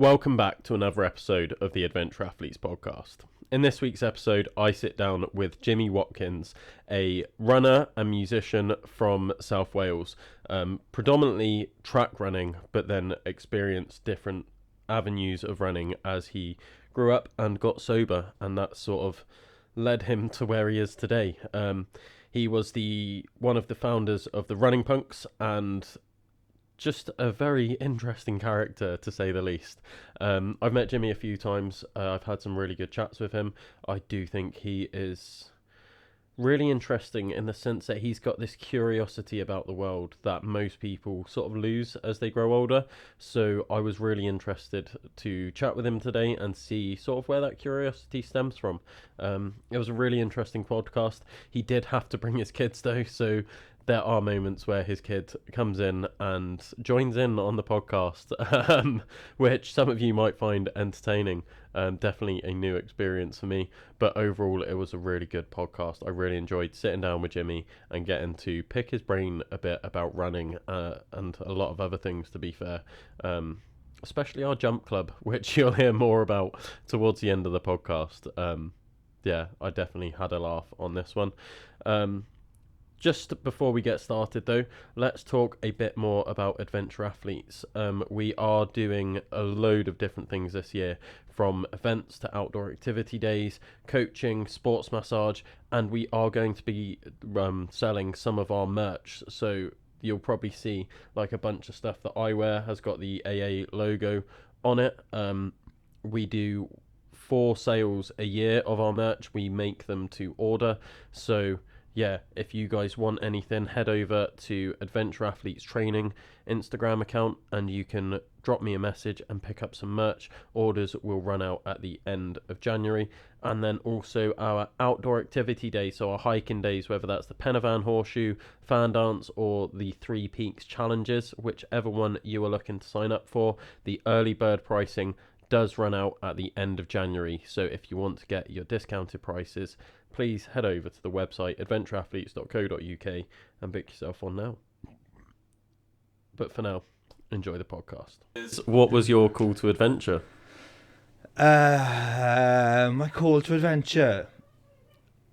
Welcome back to another episode of the Adventure Athletes podcast. In this week's episode, I sit down with Jimmy Watkins, a runner and musician from South Wales, predominantly track running, but then experienced different avenues of running as he grew up and got sober, and that sort of led him to where he is today. He was one of the founders of the Running Punks, and just a very interesting character, to say the least. I've met Jimmy a few times. I've had some really good chats with him. I do think he is really interesting in the sense that he's got this curiosity about the world that most people sort of lose as they grow older. So I was really interested to chat with him today and see sort of where that curiosity stems from. It was a really interesting podcast. He did have to bring his kids though, so there are moments where his kid comes in and joins in on the podcast, which some of you might find entertaining. Definitely a new experience for me, but overall it was a really good podcast. I really enjoyed sitting down with Jimmy and getting to pick his brain a bit about running and a lot of other things, to be fair, especially our jump club, which you'll hear more about towards the end of the podcast. Yeah, I definitely had a laugh on this one. Just before we get started though, let's talk a bit more about Adventure Athletes. We are doing a load of different things this year, from events to outdoor activity days, coaching, sports massage, and we are going to be selling some of our merch. So you'll probably see like a bunch of stuff that I wear has got the AA logo on it. We do 4 sales a year of our merch. We make them to order. So yeah, if you guys want anything, head over to Adventure Athletes Training Instagram account and you can drop me a message and pick up some merch. Orders will run out at the end of January. And then also our outdoor activity days, so our hiking days, whether that's the Penavan Horseshoe, Fan Dance, or the Three Peaks Challenges, whichever one you are looking to sign up for. The early bird pricing does run out at the end of January, so if you want to get your discounted prices, please head over to the website adventureathletes.co.uk and book yourself on now. But for now, enjoy the podcast. What was your call to adventure? My call to adventure.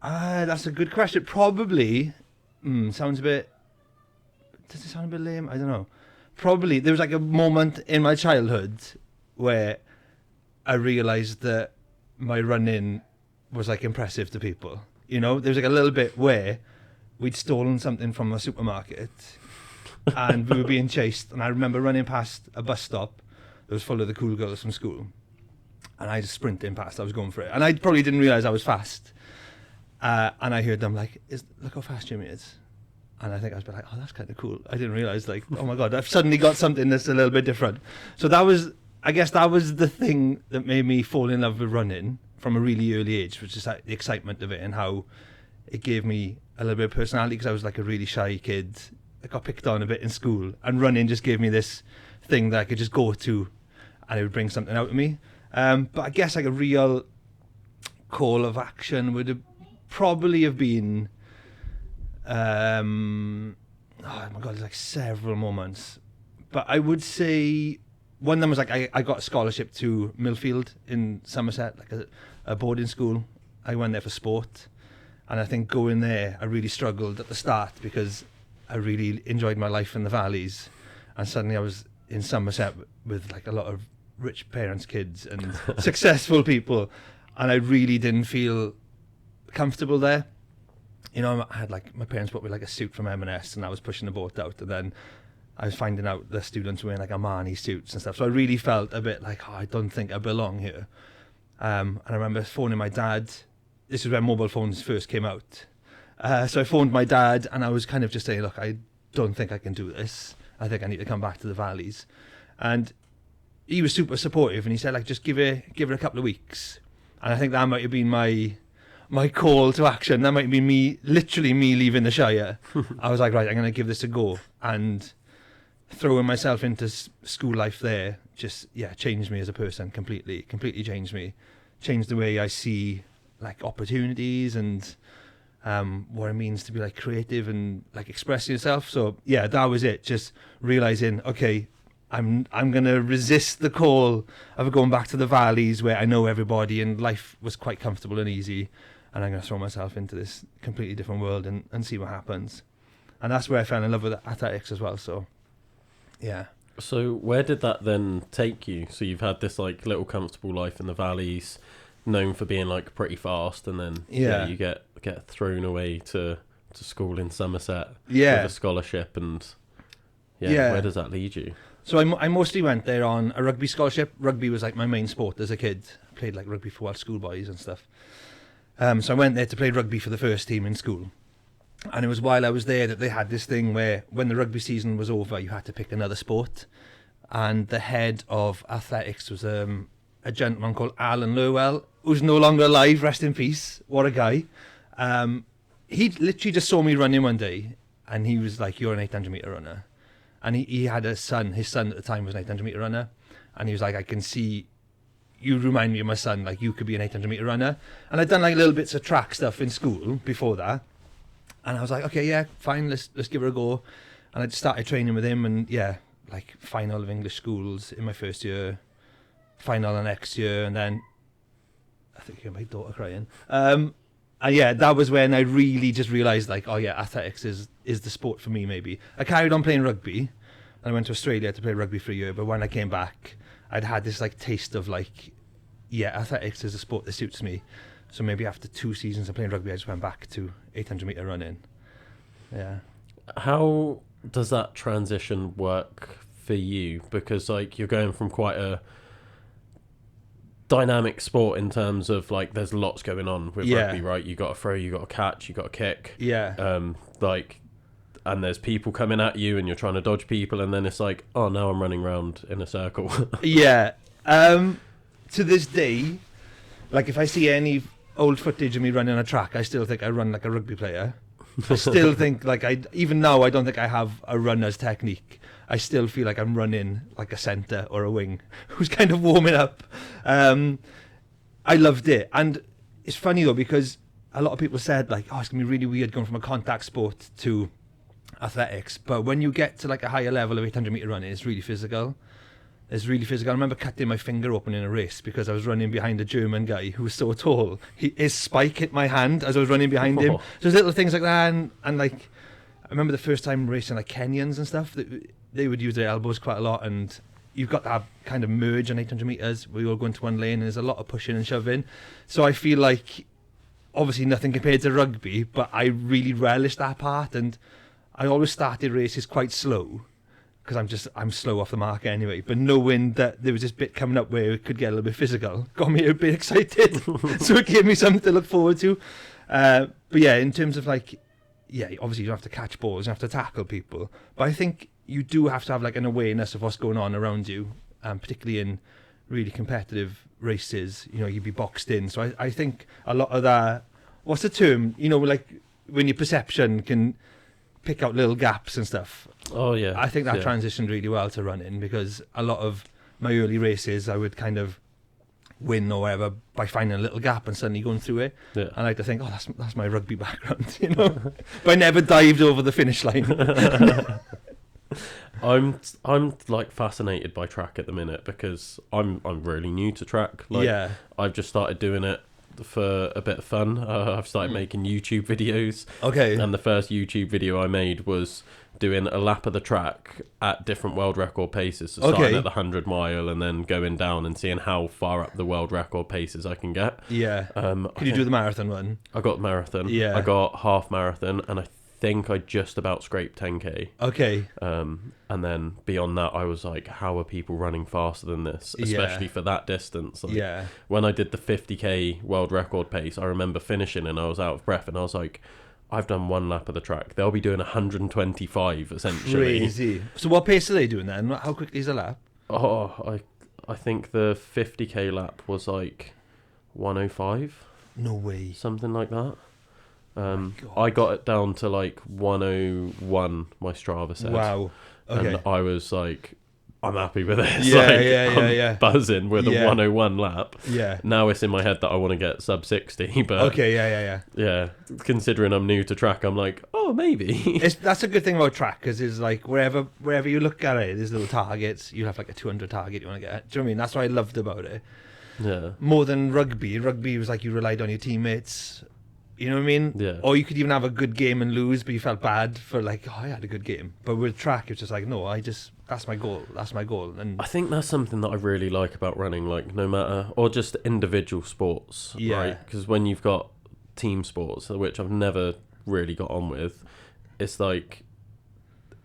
That's a good question. Probably sounds a bit. Does it sound a bit lame? I don't know. Probably there was like a moment in my childhood where I realised that my running was like impressive to people. You know, there was like a little bit where we'd stolen something from a supermarket and we were being chased, and I remember running past a bus stop that was full of the cool girls from school, and I just sprinting past. I was going for it, and I probably didn't realise I was fast, and I heard them like, look how fast Jimmy is. And I think I was like, oh, that's kind of cool. I didn't realise, like, oh my God, I've suddenly got something that's a little bit different. So I guess that was the thing that made me fall in love with running from a really early age, which is like the excitement of it and how it gave me a little bit of personality, because I was like a really shy kid. I got picked on a bit in school, and running just gave me this thing that I could just go to and it would bring something out of me. But I guess like a real call of action would have probably have been, oh my God, there's like several moments. But I would say one of them was like I got a scholarship to Millfield in Somerset, like a boarding school. I went there for sport, and I think going there I really struggled at the start because I really enjoyed my life in the valleys, and suddenly I was in Somerset with like a lot of rich parents' kids and successful people, and I really didn't feel comfortable there. You know, I had like, my parents bought me like a suit from M&S, and I was pushing the boat out, and then I was finding out the students were wearing like Armani suits and stuff. So I really felt a bit like, oh, I don't think I belong here. And I remember phoning my dad. This was when mobile phones first came out. So I phoned my dad, and I was kind of just saying, look, I don't think I can do this. I think I need to come back to the valleys. And he was super supportive, and he said, like, just give it a couple of weeks. And I think that might have been my call to action. That might have been me leaving the Shire. I was like, right, I'm going to give this a go. And throwing myself into school life there just, changed me as a person completely changed me. Changed the way I see, like, opportunities and what it means to be, like, creative and, like, expressing yourself. So, yeah, that was it. Just realising, okay, I'm gonna resist the call of going back to the valleys where I know everybody and life was quite comfortable and easy, and I'm gonna throw myself into this completely different world and see what happens. And that's where I fell in love with athletics as well. So, yeah. So where did that then take you? So you've had this like little comfortable life in the valleys, known for being like pretty fast, and then you get thrown away to school in Somerset with a scholarship, and where does that lead you? So I mostly went there on a rugby scholarship. Rugby was like my main sport as a kid. I played like rugby for Welsh schoolboys and stuff. So I went there to play rugby for the first team in school. And it was while I was there that they had this thing where when the rugby season was over, you had to pick another sport. And the head of athletics was a gentleman called Alan Lurwell, who's no longer alive, rest in peace. What a guy. He literally just saw me running one day, and he was like, "You're an 800 metre runner." And he had a son. His son at the time was an 800 metre runner. And he was like, "I can see you remind me of my son, like you could be an 800 metre runner." And I'd done like little bits of track stuff in school before that. And I was like, okay, yeah, fine, let's give it a go. And I just started training with him, and like final of English schools in my first year, final the next year, and then I think you hear my daughter crying. And that was when I really just realised, like, oh yeah, athletics is the sport for me. Maybe I carried on playing rugby, and I went to Australia to play rugby for a year. But when I came back, I'd had this like taste of like, yeah, athletics is a sport that suits me. So maybe after 2 seasons of playing rugby, I just went back to 800 metre running. Yeah. How does that transition work for you? Because like you're going from quite a dynamic sport in terms of like there's lots going on with rugby, right? You got to throw, you got to catch, you got to kick. Yeah. And there's people coming at you and you're trying to dodge people, and then it's like, oh, now I'm running around in a circle. Yeah. To this day, like if I see any old footage of me running on a track, I still think I run like a rugby player. I still think like even now I don't think I have a runner's technique. I still feel like I'm running like a centre or a wing who's kind of warming up. I loved it. And it's funny though, because a lot of people said like, oh, it's gonna be really weird going from a contact sport to athletics. But when you get to like a higher level of 800 metre running, it's really physical. It's really physical. I remember cutting my finger open in a race because I was running behind a German guy who was so tall. His spike hit my hand as I was running behind him. So there's little things like that. And like, I remember the first time racing like Kenyans and stuff, they would use their elbows quite a lot. And you've got that kind of merge on 800 metres. We all go into one lane and there's a lot of pushing and shoving. So I feel like, obviously nothing compared to rugby, but I really relished that part. And I always started races quite slow, because I'm slow off the mark anyway. But knowing that there was this bit coming up where it could get a little bit physical got me a bit excited. So it gave me something to look forward to. But yeah, in terms of like, yeah, obviously you don't have to catch balls, you have to tackle people. But I think you do have to have like an awareness of what's going on around you, particularly in really competitive races. You know, you'd be boxed in. So I think a lot of that, what's the term? You know, like when your perception can pick out little gaps and stuff. Oh yeah. I think that transitioned really well to running, because a lot of my early races I would kind of win or whatever by finding a little gap and suddenly going through it. Yeah. I like to think, oh, that's my rugby background, you know. But I never dived over the finish line. I'm like fascinated by track at the minute because I'm really new to track. Like, I've just started doing it for a bit of fun. I've started making YouTube videos. Okay. And the first YouTube video I made was doing a lap of the track at different world record paces. So starting at the 100 mile and then going down and seeing how far up the world record paces I can get. Yeah. Can you do the marathon one? I got marathon. Yeah. I got half marathon, and I think I just about scraped 10k. Okay. And then beyond that, I was like, how are people running faster than this, especially for that distance? Like, when I did the 50k world record pace, I remember finishing and I was out of breath, and I was like, I've done one lap of the track. They'll be doing 125 essentially. Crazy. So what pace are they doing then? How quickly is a lap? Oh, I think the 50k lap was like 105. No way. Something like that. I got it down to like 101, my Strava said. Wow. Okay. And I was like I'm happy with this. Yeah, like, yeah. I'm buzzing with a 101 lap. Yeah. Now it's in my head that I want to get sub 60, but Okay, yeah. yeah, considering I'm new to track, I'm like, oh, maybe. That's a good thing about track, because it's like wherever you look at it, there's little targets. You have like a 200 target you want to get. Do you know what I mean? That's what I loved about it. Yeah. More than rugby. Rugby was like you relied on your teammates. You know what I mean? Yeah. Or you could even have a good game and lose, but you felt bad for like, oh, I had a good game. But with track, it's just like, no, that's my goal. That's my goal. And I think that's something that I really like about running, like no matter, or just individual sports, right? Because when you've got team sports, which I've never really got on with, it's like,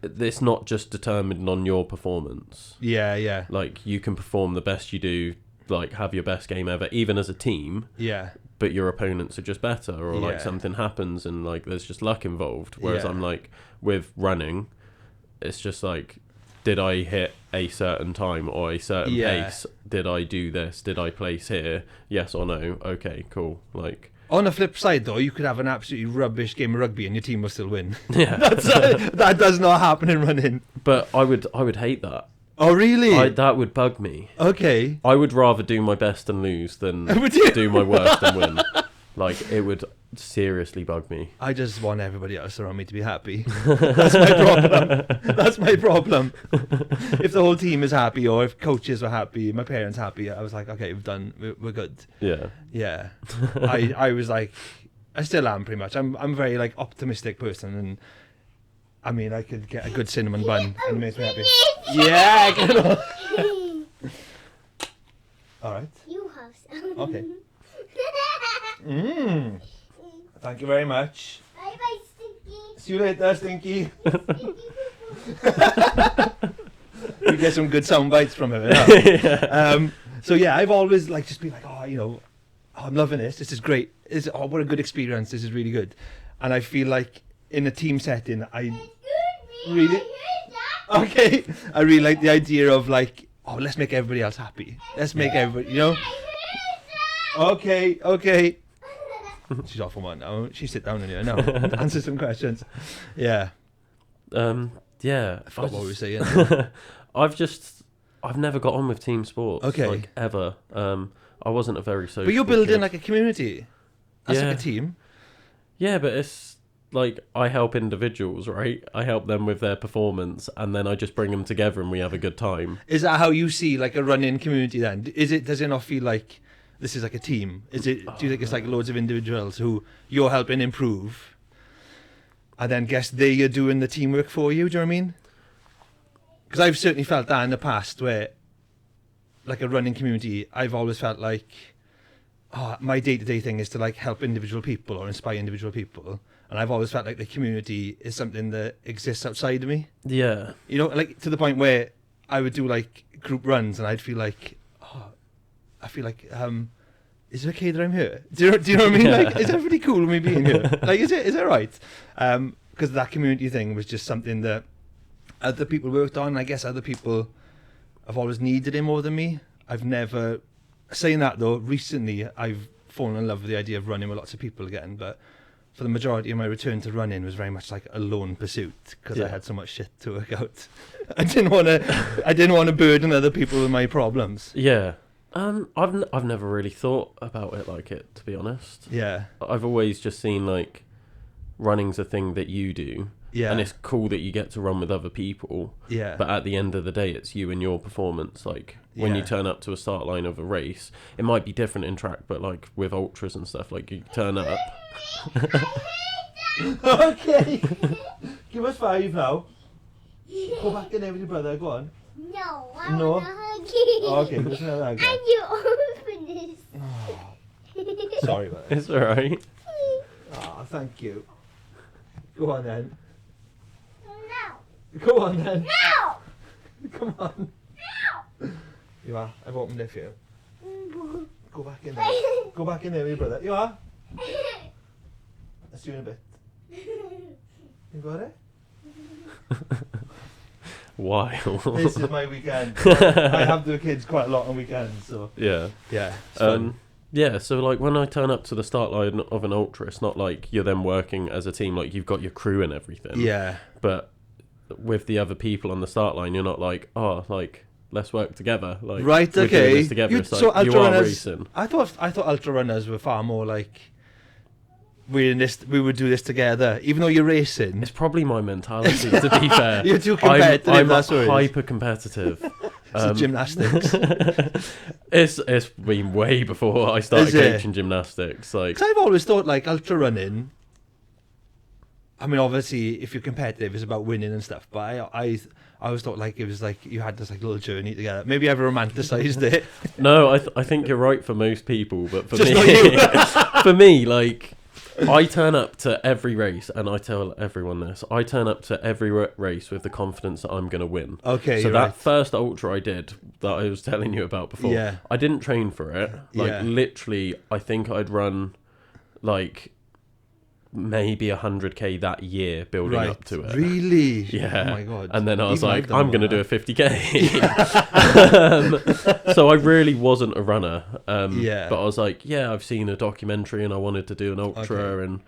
it's not just determined on your performance. Yeah. Like you can perform the best you do, like have your best game ever, even as a team. Yeah. But your opponents are just better, or like something happens and like there's just luck involved. Whereas I'm like, with running, it's just like, did I hit a certain time or a certain pace? Did I do this? Did I place here? Yes or no? Okay, cool. Like, on the flip side, though, you could have an absolutely rubbish game of rugby and your team will still win. Yeah. That does not happen in running. But I would hate that. Oh, really? That would bug me. Okay. I would rather do my best and lose than Would you? do my worst and win. Like, it would seriously bug me. I just want everybody else around me to be happy. That's my problem. That's my problem. If the whole team is happy, or if coaches are happy, my parents happy, I was like, okay, we're good. Yeah. Yeah. I was like, I still am pretty much. I'm a very like optimistic person, and I mean, I could get a good cinnamon bun and it makes me happy. Yeah, get on. All right. You have some. Okay. Thank you very much. Bye bye, Stinky. See you later, Stinky. You get some good sound bites from him. Yeah. So yeah, I've always like just been like, I'm loving this. This is great. What a good experience. This is really good. And I feel like in a team setting, I really like the idea of like, let's make everybody else happy. Let's make everybody, Okay. She's off on one now. She sit down in here now. Answer some questions. Yeah. Yeah. I forgot what we were saying. I've never got on with team sports. Okay. Like, ever. I wasn't a very social But you're building kid. like a community. That's like a team. Yeah, but it's like, I help individuals, right? I help them with their performance, and then I just bring them together and we have a good time. Is that how you see like a running community then? Does it not feel like this is like a team? Do you think it's like loads of individuals who you're helping improve, and then guess they are doing the teamwork for you? Do you know what I mean? Because I've certainly felt that in the past, where like a running community, I've always felt like, my day-to-day thing is to like help individual people or inspire individual people. And I've always felt like the community is something that exists outside of me. Yeah. Like to the point where I would do like group runs and I'd feel like, is it okay that I'm here? Do you know what I mean? Like, is everybody cool with me being here? Like, is it right? Because that community thing was just something that other people worked on. I guess other people have always needed it more than me. I've never, saying that though, recently I've fallen in love with the idea of running with lots of people again, but for the majority of my return to running was very much like a lone pursuit, because I had so much shit to work out. I didn't want to burden other people with my problems. Yeah. I've never really thought about it like it, to be honest. Yeah. I've always just seen like running's a thing that you do. Yeah. And it's cool that you get to run with other people. Yeah. But at the end of the day, it's you and your performance. Like, when you turn up to a start line of a race, it might be different in track, but like with ultras and stuff, like you turn up. Okay. Give us 5 now. Go back in there with your brother. Go on. No, I No? want to hug you. Okay, give us another hug. And you open this. Sorry about that. It's alright. Thank you. Go on then. No. Go on then. No. Come on. No. You are. I've opened it for you. Go back in there. Go back in there with your brother. You are. I'll see you in a bit. You got it? Wild. This is my weekend. I have the kids quite a lot on weekends, so Yeah. yeah. It's fun. Yeah, so like when I turn up to the start line of an ultra, it's not like you're then working as a team, like you've got your crew and everything. Yeah. But with the other people on the start line, you're not like, oh, like, let's work together. Like, Right, we're okay. doing this together. It's So like, you ultra are runners, racing. I thought ultra runners were far more like we would do this together, even though you're racing. It's probably my mentality, to be fair. You're too competitive. I'm that's what it is. hyper competitive. It's gymnastics. It's been way before I started Is it? coaching gymnastics. Like, 'Cause I've always thought like ultra running. I mean, obviously, if you're competitive, it's about winning and stuff. But I always thought like it was like you had this like little journey together. Maybe I've romanticized it. no, I think you're right for most people, but for Just me, not you. for me, like, I turn up to every race, and I tell everyone this. I turn up to every race with the confidence that I'm going to win. Okay, So you're that right. first ultra I did, that I was telling you about before, Yeah. I didn't train for it. Like, Yeah. literally, I think I'd run, like, maybe 100k that year building Right. up to it. Really? Yeah. Oh my god. And then I was Even I've like, done I'm all going to do a that. 50k. So I really wasn't a runner. Yeah. But I was like, yeah, I've seen a documentary and I wanted to do an ultra Okay. and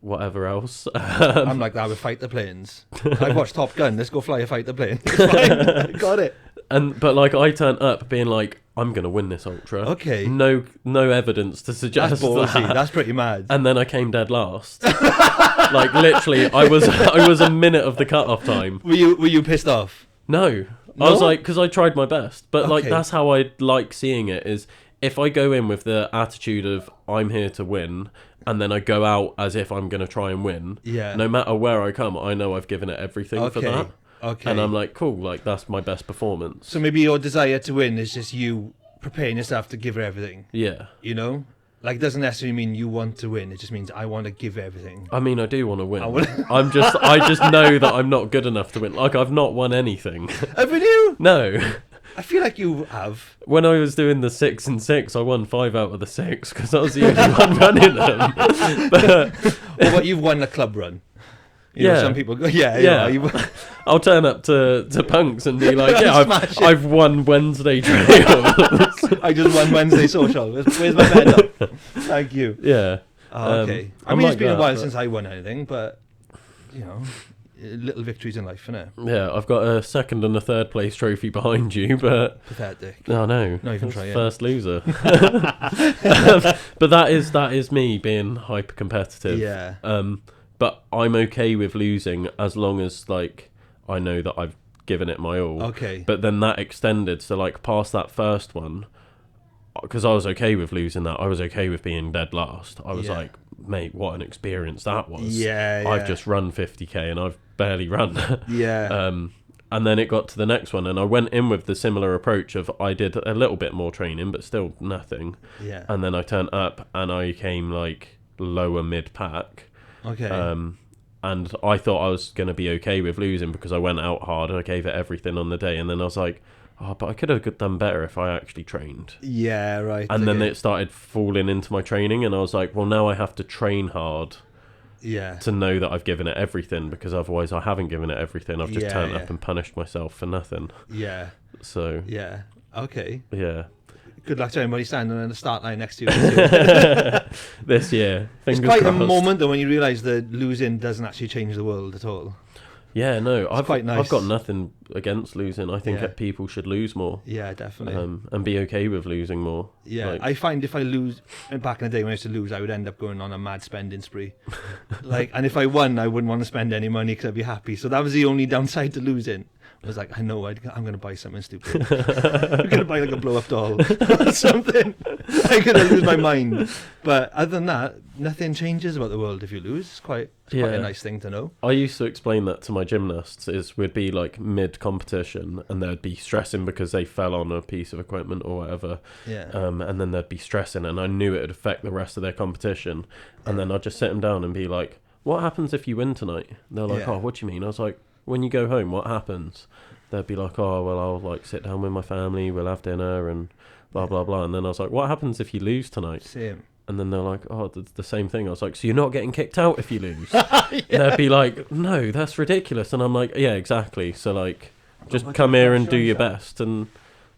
whatever else. I'm like that with fighter planes. I've watched Top Gun. Let's go fly a fighter plane. It's fine. Got it. But like, I turned up being like, I'm going to win this ultra. Okay. No evidence to suggest That's ballsy. that. That's pretty mad. And then I came dead last. Like, literally, I was a minute of the cut-off time. Were you pissed off? No. I was No? like, because I tried my best. But, like, Okay. that's how I like seeing it, is if I go in with the attitude of, I'm here to win, and then I go out as if I'm going to try and win, Yeah. no matter where I come, I know I've given it everything for Okay. that. Okay. And I'm like, cool, like, that's my best performance. So maybe your desire to win is just you preparing yourself to give everything. Yeah. You know, like it doesn't necessarily mean you want to win. It just means I want to give everything. I mean, I do want to win. I wanna- I just know that I'm not good enough to win. Like, I've not won anything. Haven't you? No. I feel like you have. When I was doing the 6 and 6, I won 5 out of the 6 because I was the only one running them. But Or what you've won a club run. You know, Yeah. some people go, yeah. Yeah. You, I'll turn up to punks and be like, yeah, Smash it. I've won Wednesday trails. I just won Wednesday social. Where's my medal? Thank you. Yeah. Oh, okay. I I'm mean, like it's been a that, while but- since I won anything, but you know, little victories in life, innit? Yeah, I've got a second and a third place trophy behind you, but Pathetic. no, no, Not even that's try it. first loser. But that is me being hyper competitive. Yeah. But I'm okay with losing as long as like I know that I've given it my all. Okay. But then that extended, so like past that first one, because I was okay with losing that. I was okay with being dead last. I was Yeah. like, mate, what an experience that was. Yeah, I've yeah. just run 50k and I've barely run. Yeah. And then it got to the next one, and I went in with the similar approach of I did a little bit more training, but still nothing. Yeah. And then I turned up and I came like lower mid pack. Okay. And I thought I was going to be okay with losing because I went out hard and I gave it everything on the day. And then I was like, oh, but I could have done better if I actually trained. yeah. Right. And then okay. it started falling into my training, and I was like, well, now I have to train hard Yeah. to know that I've given it everything, because otherwise I haven't given it everything. I've just Yeah, turned yeah. up and punished myself for nothing. Yeah. So, Yeah. Okay. yeah. Good luck to anybody standing on the start line next to you. This year, It's fingers quite crossed. a moment though when you realise that losing doesn't actually change the world at all. Yeah, no, I've quite nice. I've got nothing against losing. I think Yeah. that people should lose more. Yeah, definitely. And be okay with losing more. Yeah, Like, I find if I lose, and back in the day when I used to lose, I would end up going on a mad spending spree. And if I won, I wouldn't want to spend any money because I'd be happy. So that was the only downside to losing. I was like, I know I'm going to buy something stupid. I'm going to buy like a blow-up doll or something. I'm going to lose my mind. But other than that, nothing changes about the world if you lose. It's quite a Yeah. nice thing to know. I used to explain that to my gymnasts, is we'd be like mid competition and they'd be stressing because they fell on a piece of equipment or whatever. Yeah. And then they'd be stressing, and I knew it would affect the rest of their competition. And then I'd just sit them down and be like, what happens if you win tonight? And they're like, Yeah. oh, what do you mean? I was like, when you go home, what happens? They'd be like, oh, well, I'll like sit down with my family, we'll have dinner and blah, blah, blah. And then I was like, what happens if you lose tonight? Same. And then they're like, oh, it's the same thing. I was like, so you're not getting kicked out if you lose? And they'd be like, no, that's ridiculous. And I'm like, yeah, exactly. So like, just come here and do your best. And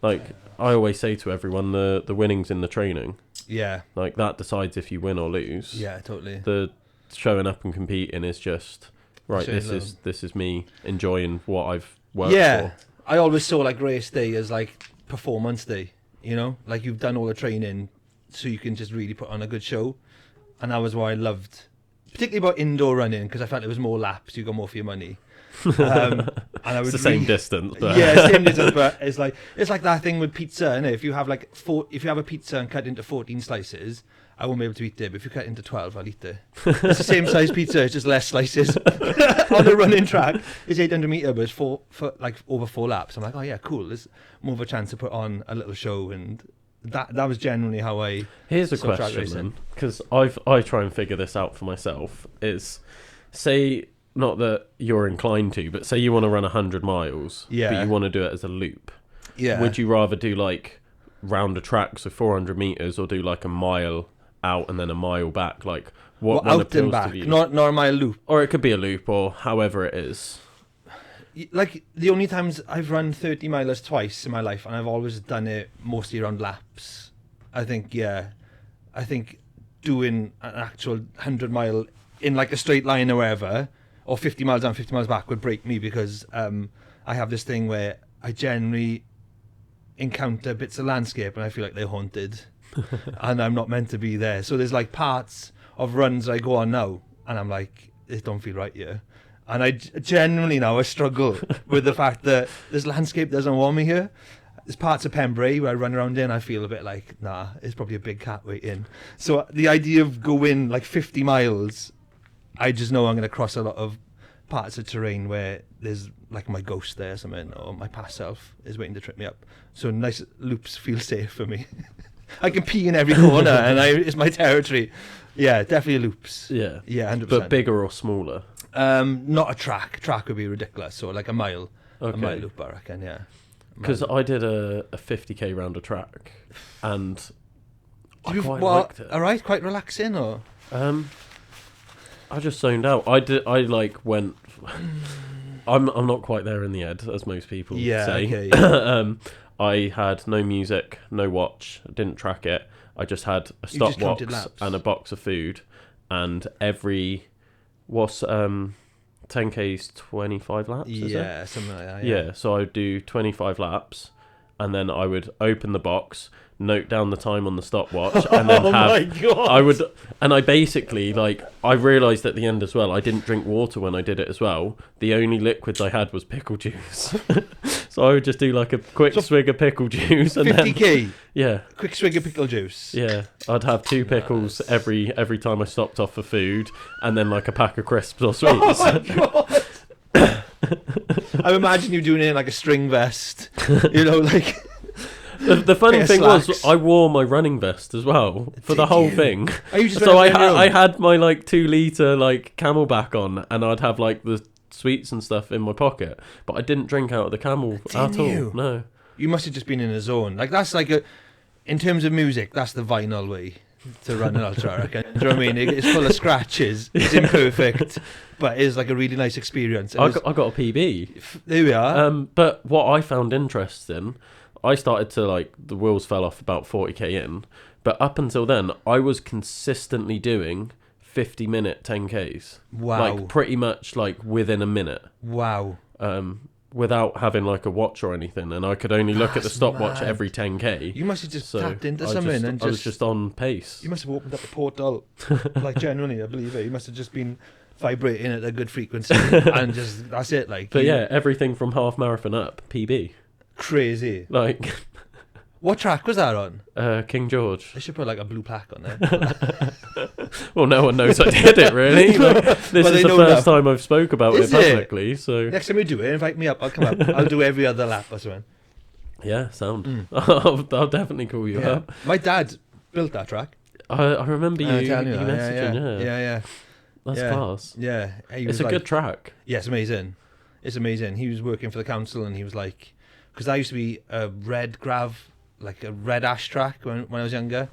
like, I always say to everyone, the winning's in the training. Yeah. Like, that decides if you win or lose. Yeah, totally. The showing up and competing is just Right, So, this is me enjoying what I've worked yeah. for. I always saw like race day as like performance day, you know, like you've done all the training so you can just really put on a good show. And that was what I loved, particularly about indoor running, because I felt it was more laps, you got more for your money. And I It's would the same distance, but yeah, same distance, but it's like that thing with pizza, innit? If you have if you have a pizza and cut into 14 slices, I won't be able to eat it, but if you cut it into 12, I'll eat it. It's the same size pizza, it's just less slices. On the running track, it's 800 metre, but it's for like over 4 laps. I'm like, oh yeah, cool. There's more of a chance to put on a little show, and that was generally how I. here's a saw track question racing. then, because I try and figure this out for myself. Is say not that you're inclined to, but say you want to run 100 miles, but Yeah. you want to do it as a loop. Yeah. Would you rather do like round a track, so 400 meters, or do like a mile out and then a mile back? Like what Well, one out appeals and back, to you? not my loop. Or it could be a loop, or however it is. Like the only times I've run 30 miles twice in my life, and I've always done it mostly around laps. I think doing an actual 100-mile in like a straight line or wherever, or 50 miles down, 50 miles back would break me, because I have this thing where I generally encounter bits of landscape and I feel like they're haunted and I'm not meant to be there. So there's like parts of runs I go on now and I'm like, it don't feel right here. And I generally now I struggle with the fact that this landscape doesn't want me here. There's parts of Pembrey where I run around in, I feel a bit like, nah, it's probably a big cat waiting. So the idea of going like 50 miles, I just know I'm going to cross a lot of parts of terrain where there's like my ghost there or something, or my past self is waiting to trip me up. So nice loops feel safe for me. I can pee in every corner and it's my territory. Yeah, definitely loops. Yeah. Yeah, 100%. But bigger or smaller? Not a track. Track would be ridiculous. So like a mile. Okay. A mile loop, I reckon, yeah. Because I did a 50k round a track, and I quite well, liked it. All right, quite relaxing, or I just zoned out. I like went. I'm not quite there in the head, as most people say. Okay, yeah. I had no music, no watch, didn't track it. I just had a You just counted stopwatch laps. and a box of food, and every 10k's 25 laps. Is it? Yeah, something like that. Yeah, so I would do 25 laps, and then I would open the box, note down the time on the stopwatch, and then my God. I basically, like, I realised at the end as well, I didn't drink water when I did it as well. The only liquids I had was pickle juice. So I would just do like a quick swig of pickle juice, and 50k. yeah, Quick swig of pickle juice. yeah, I'd have 2 pickles every time I stopped off for food, and then like a pack of crisps or sweets. Oh my God. I imagine you doing it in like a string vest. You know, like. The funny Bit of thing was, slacks. I wore my running vest as well for the Did whole you? thing. Are you just So running on your own? I had my like 2 litre like Camelback on, and I'd have like the sweets and stuff in my pocket, but I didn't drink out of the Camel at all. you? No. You must have just been in a zone. Like that's like in terms of music, that's the vinyl way to run an ultra, I reckon. Do you know what I mean? It's full of scratches. It's imperfect, but it's like a really nice experience. I got a PB. There we are. But what I found interesting, I started to like, the wheels fell off about 40k in, but up until then, I was consistently doing 50-minute 10Ks. Wow. Like pretty much like within a minute. Wow. Without having like a watch or anything, and I could only look at the That's stopwatch mad. every 10k. You must have just So tapped into I something and I was just on pace. You must have opened up a portal. Like genuinely, I believe it. You must have just been vibrating at a good frequency and just that's it. Like, But yeah, everything from half marathon up, PB. crazy. Like What track was that on? King George. They should put like a blue plaque on there. Well, no one knows I did it really. Like, this Well, is they the know first now. time I've spoke about Is it it? publicly. So Next time we do it, invite me up. I'll come up. I'll do every other lap or something. yeah, sound. Mm. I'll definitely call you Yeah. up. My dad built that track. I remember you telling you that. messaging. Yeah, yeah. that's yeah. class. Yeah. He It's was a like, good track. Yeah, it's amazing. It's amazing. He was working for the council and he was like, because I used to be a red grav, like a red ash track when I was younger.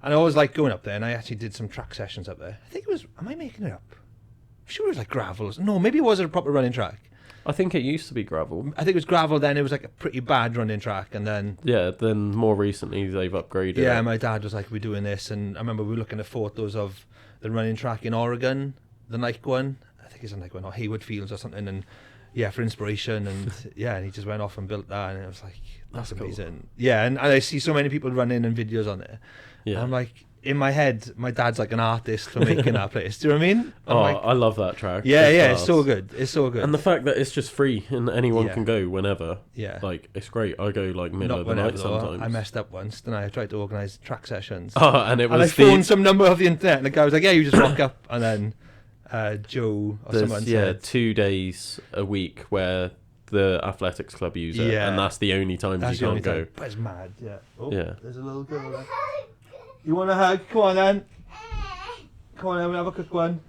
And I always liked going up there, and I actually did some track sessions up there. I think it was, am I making it up? I'm sure it was like gravel. No, maybe it wasn't a proper running track. I think it used to be gravel. I think it was gravel, then it was like a pretty bad running track, and then... Yeah, then more recently they've upgraded Yeah, it. my dad was like, we're doing this, and I remember we were looking at photos of the running track in Oregon, the Nike one. I think he's on like Hayward Fields or something, and yeah, for inspiration, and yeah, and he just went off and built that, and it was like that's Cool. amazing. Yeah, and I see so many people running and videos on it. Yeah. And I'm like, in my head, my dad's like an artist for making that place. Do you know what I mean? I'm Oh, like, I love that track. yeah, It's it's class. so good. It's so good. And the fact that it's just free and anyone Yeah. can go whenever. yeah. Like, it's great. I go like middle Not of the whenever, night though. sometimes. I messed up once, and I tried to organise track sessions. Oh, and it And I was phoned some number off the internet, and the guy was like, "Yeah, you just rock up," and then Joe or someone there's said, 2 days a week where the athletics club use it, Yeah. and that's the only times "That's you the only can't go. time." But it's mad. Yeah. Oh, Yeah. There's a little girl there. You want a hug? Come on then. Come on then. We'll have a quick one.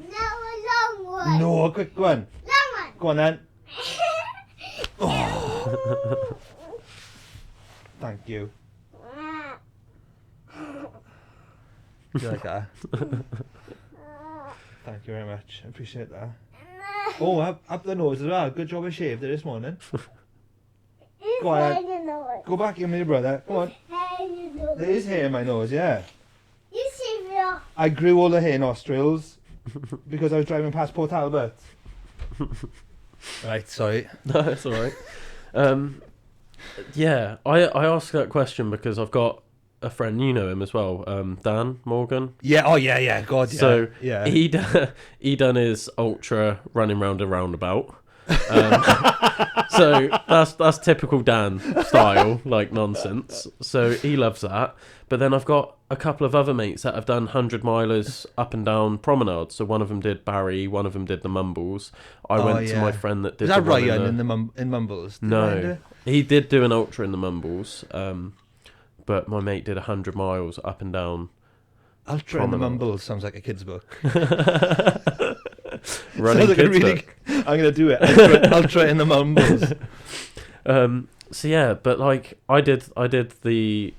No, a long one. No, a quick one. Long one. Go on then. Oh. Thank you. Do you like that? Thank you very much. I appreciate that. Oh, up the nose as well. Good job I shaved it this morning. Go on. Go back in with your brother. Come on. There is hair in my nose, yeah. You see me off. I grew all the hair nostrils because I was driving past Port Albert. Right, sorry. No, it's all right. Yeah, I asked that question because I've got a friend, you know him as well, Dan Morgan. Yeah, oh yeah, God, yeah. So yeah. he done his ultra running round a roundabout. So that's typical Dan style, like nonsense. So he loves that. But then I've got a couple of other mates that have done 100-milers up and down promenades. So one of them did Barry, one of them did the Mumbles. I went to my friend that did Is that the one Ryan in Mumbles? Did Ryan do No, it? he did do an ultra in the Mumbles. But my mate did 100 miles up and down. Ultra in the Promenade. Mumbles sounds like a kid's book. Running Sounds like a kids really. book. I'm gonna do it. Ultra in the Mumbles. So yeah, but like I did 40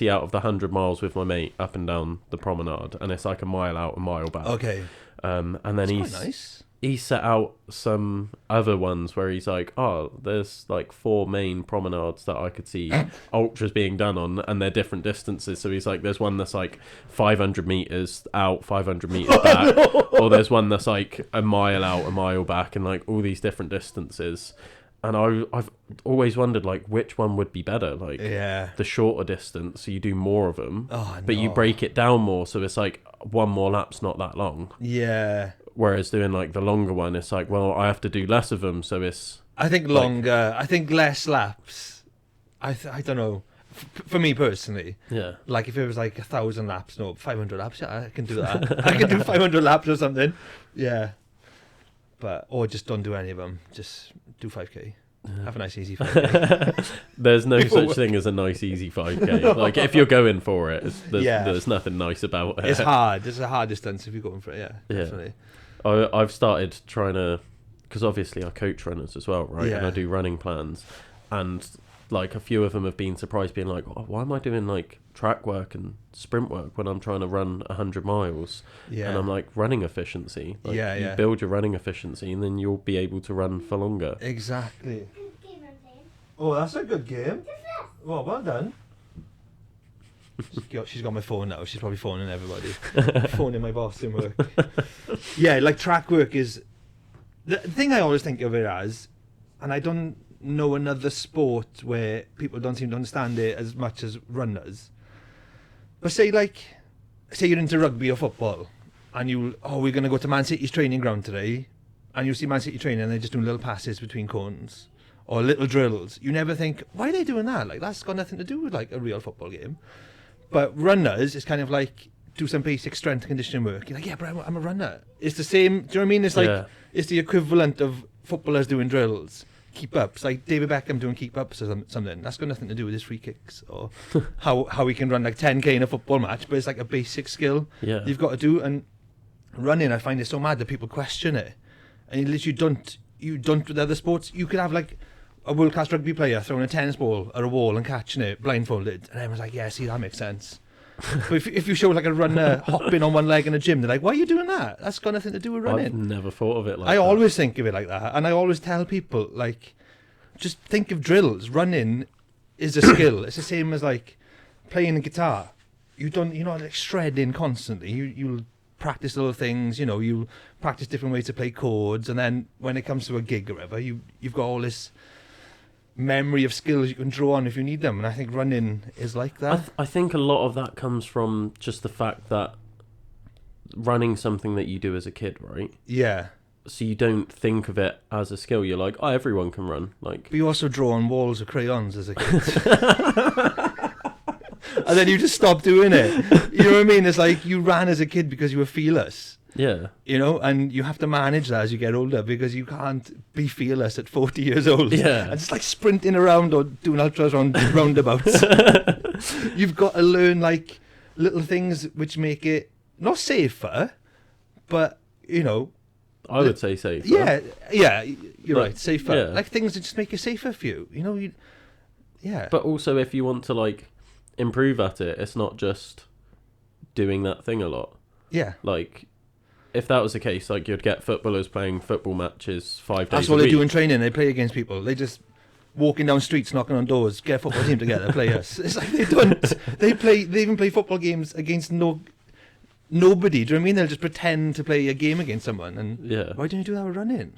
out of the 100 miles with my mate up and down the promenade, and it's like a mile out, a mile back. Okay. And then That's he's quite nice. he set out some other ones where he's like, oh, there's like 4 main promenades that I could see ultras being done on, and they're different distances. So he's like, there's one that's like 500 meters out, 500 meters back, or there's one that's like a mile out, a mile back, and like all these different distances. And I've always wondered like which one would be better, like Yeah. the shorter distance, so you do more of them, Oh, but you no. break it down more, so it's like one more lap's not that long. Yeah. Whereas doing like the longer one, it's like, well, I have to do less of them, so it's I think longer. I think less laps. I don't know. For me personally, yeah. like if it was like 1,000 laps, no, 500 laps. Yeah, I can do that. I can do 500 laps or something. Yeah. But or just don't do any of them. Just do 5k. Have a nice easy 5k. There's no Before- such thing as a nice easy 5k. Like if you're going for it, there's nothing nice about it. It's hard. It's a hard distance if you're going for it. Yeah, Yeah. definitely. I've started trying to, because obviously I coach runners as well, right? And Yeah. I do running plans, and like a few of them have been surprised, being like, oh, why am I doing like track work and sprint work when I'm trying to run 100 miles? Yeah. And I'm like, running efficiency. Like, Yeah, you yeah. build your running efficiency, and then you'll be able to run for longer. Exactly. Good game I'm playing. Oh, that's a good game. Well done. She's got my phone now. She's probably phoning everybody. Phoning my boss in work. Yeah, like track work is the thing I always think of it as, and I don't know another sport where people don't seem to understand it as much as runners. But say you're into rugby or football, and we're gonna go to Man City's training ground today, and you see Man City training, and they're just doing little passes between cones or little drills. You never think, why are they doing that? Like that's got nothing to do with like a real football game. But runners, it's kind of like do some basic strength and conditioning work. You're like, yeah, but I'm a runner. It's the same. Do you know what I mean? It's like Yeah. it's the equivalent of footballers doing drills, keep ups. Like David Beckham doing keep ups or something. That's got nothing to do with his free kicks or how he can run like 10k in a football match. But it's like a basic skill Yeah. you've got to do. And running, I find it so mad that people question it, and you literally don't with other sports. You could have like a world-class rugby player throwing a tennis ball at a wall and catching it blindfolded, and everyone's like, yeah, see, that makes sense. But if you show like a runner hopping on one leg in a gym, they're like, why are you doing that? That's got nothing to do with I've running. never thought of it like I that. always think of it like that, and I always tell people, like, just think of drills. Running is a skill. It's the same as like playing a guitar. You're not like shredding constantly. You'll practice little things. You practice different ways to play chords, and then when it comes to a gig or whatever, you've got all this memory of skills you can draw on if you need them. And I think running is like that. I think a lot of that comes from just the fact that running's something that you do as a kid, right? Yeah. So you don't think of it as a skill. You're like, oh, everyone can run. Like, But you also draw on walls with crayons as a kid. And then you just stop doing it. You know what I mean? It's like you ran as a kid because you were fearless. yeah. And you have to manage that as you get older, because you can't be fearless at 40 years old. Yeah. And just like sprinting around or doing ultras on roundabouts. You've got to learn like little things which make it not safer, but I would say safer. yeah, you're Like, right, safer. yeah. Like things that just make it safer for you. Yeah. But also, if you want to like improve at it, it's not just doing that thing a lot. Yeah. Like, if that was the case, like you'd get footballers playing football matches 5 days That's a what week. they do in training. They play against people. They just walking down streets, knocking on doors, get a football team together, play us. It's like they don't. They even play football games against nobody. Do you know what I mean? They'll just pretend to play a game against someone. And Yeah. why don't you do that with running?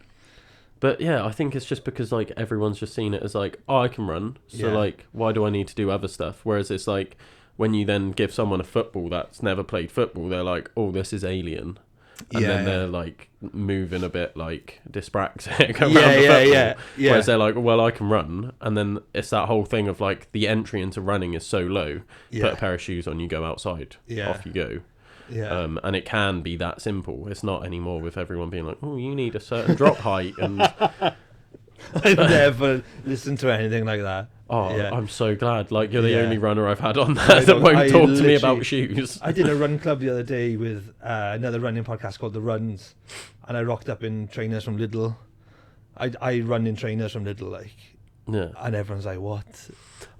But yeah, I think it's just because like everyone's just seen it as like, oh, I can run, so Yeah. like, why do I need to do other stuff? Whereas it's like when you then give someone a football that's never played football, they're like, oh, this is alien, and then they're like moving a bit like dyspraxic around the football. Yeah. Whereas they're like, well, I can run, and then it's that whole thing of like the entry into running is so low. Yeah. Put a pair of shoes on, you go outside, Yeah. off you go. Yeah. And it can be that simple. It's not anymore with everyone being like, oh, you need a certain drop height and. I've never listened to anything like that. Oh, Yeah. I'm so glad. Like, you're the Yeah. only runner I've had on I there that don't- won't I talk to me literally- about shoes. I did a run club the other day with another running podcast called The Runs, and I rocked up in trainers from Lidl. I run in trainers from Lidl, like, Yeah. and everyone's like, "What?"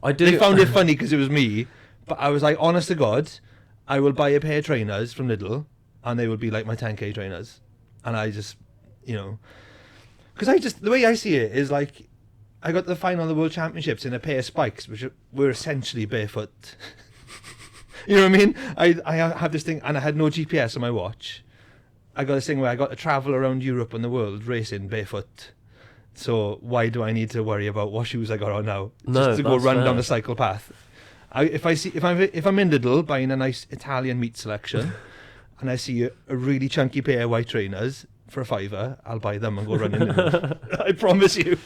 I do. They found it funny because it was me, but I was like, honest to God, I will buy a pair of trainers from Lidl, and they would be like my 10k trainers, and I just, because the way I see it is like, I got to the final of the World Championships in a pair of spikes, which were essentially barefoot. You know what I mean? I have this thing, and I had no GPS on my watch. I got this thing where I got to travel around Europe and the world racing barefoot. So why do I need to worry about what shoes I got on now? No, Just to go that's run fair. down a cycle path. If I'm in Lidl buying a nice Italian meat selection, and I see a really chunky pair of white trainers for £5, I'll buy them and go running. I promise you.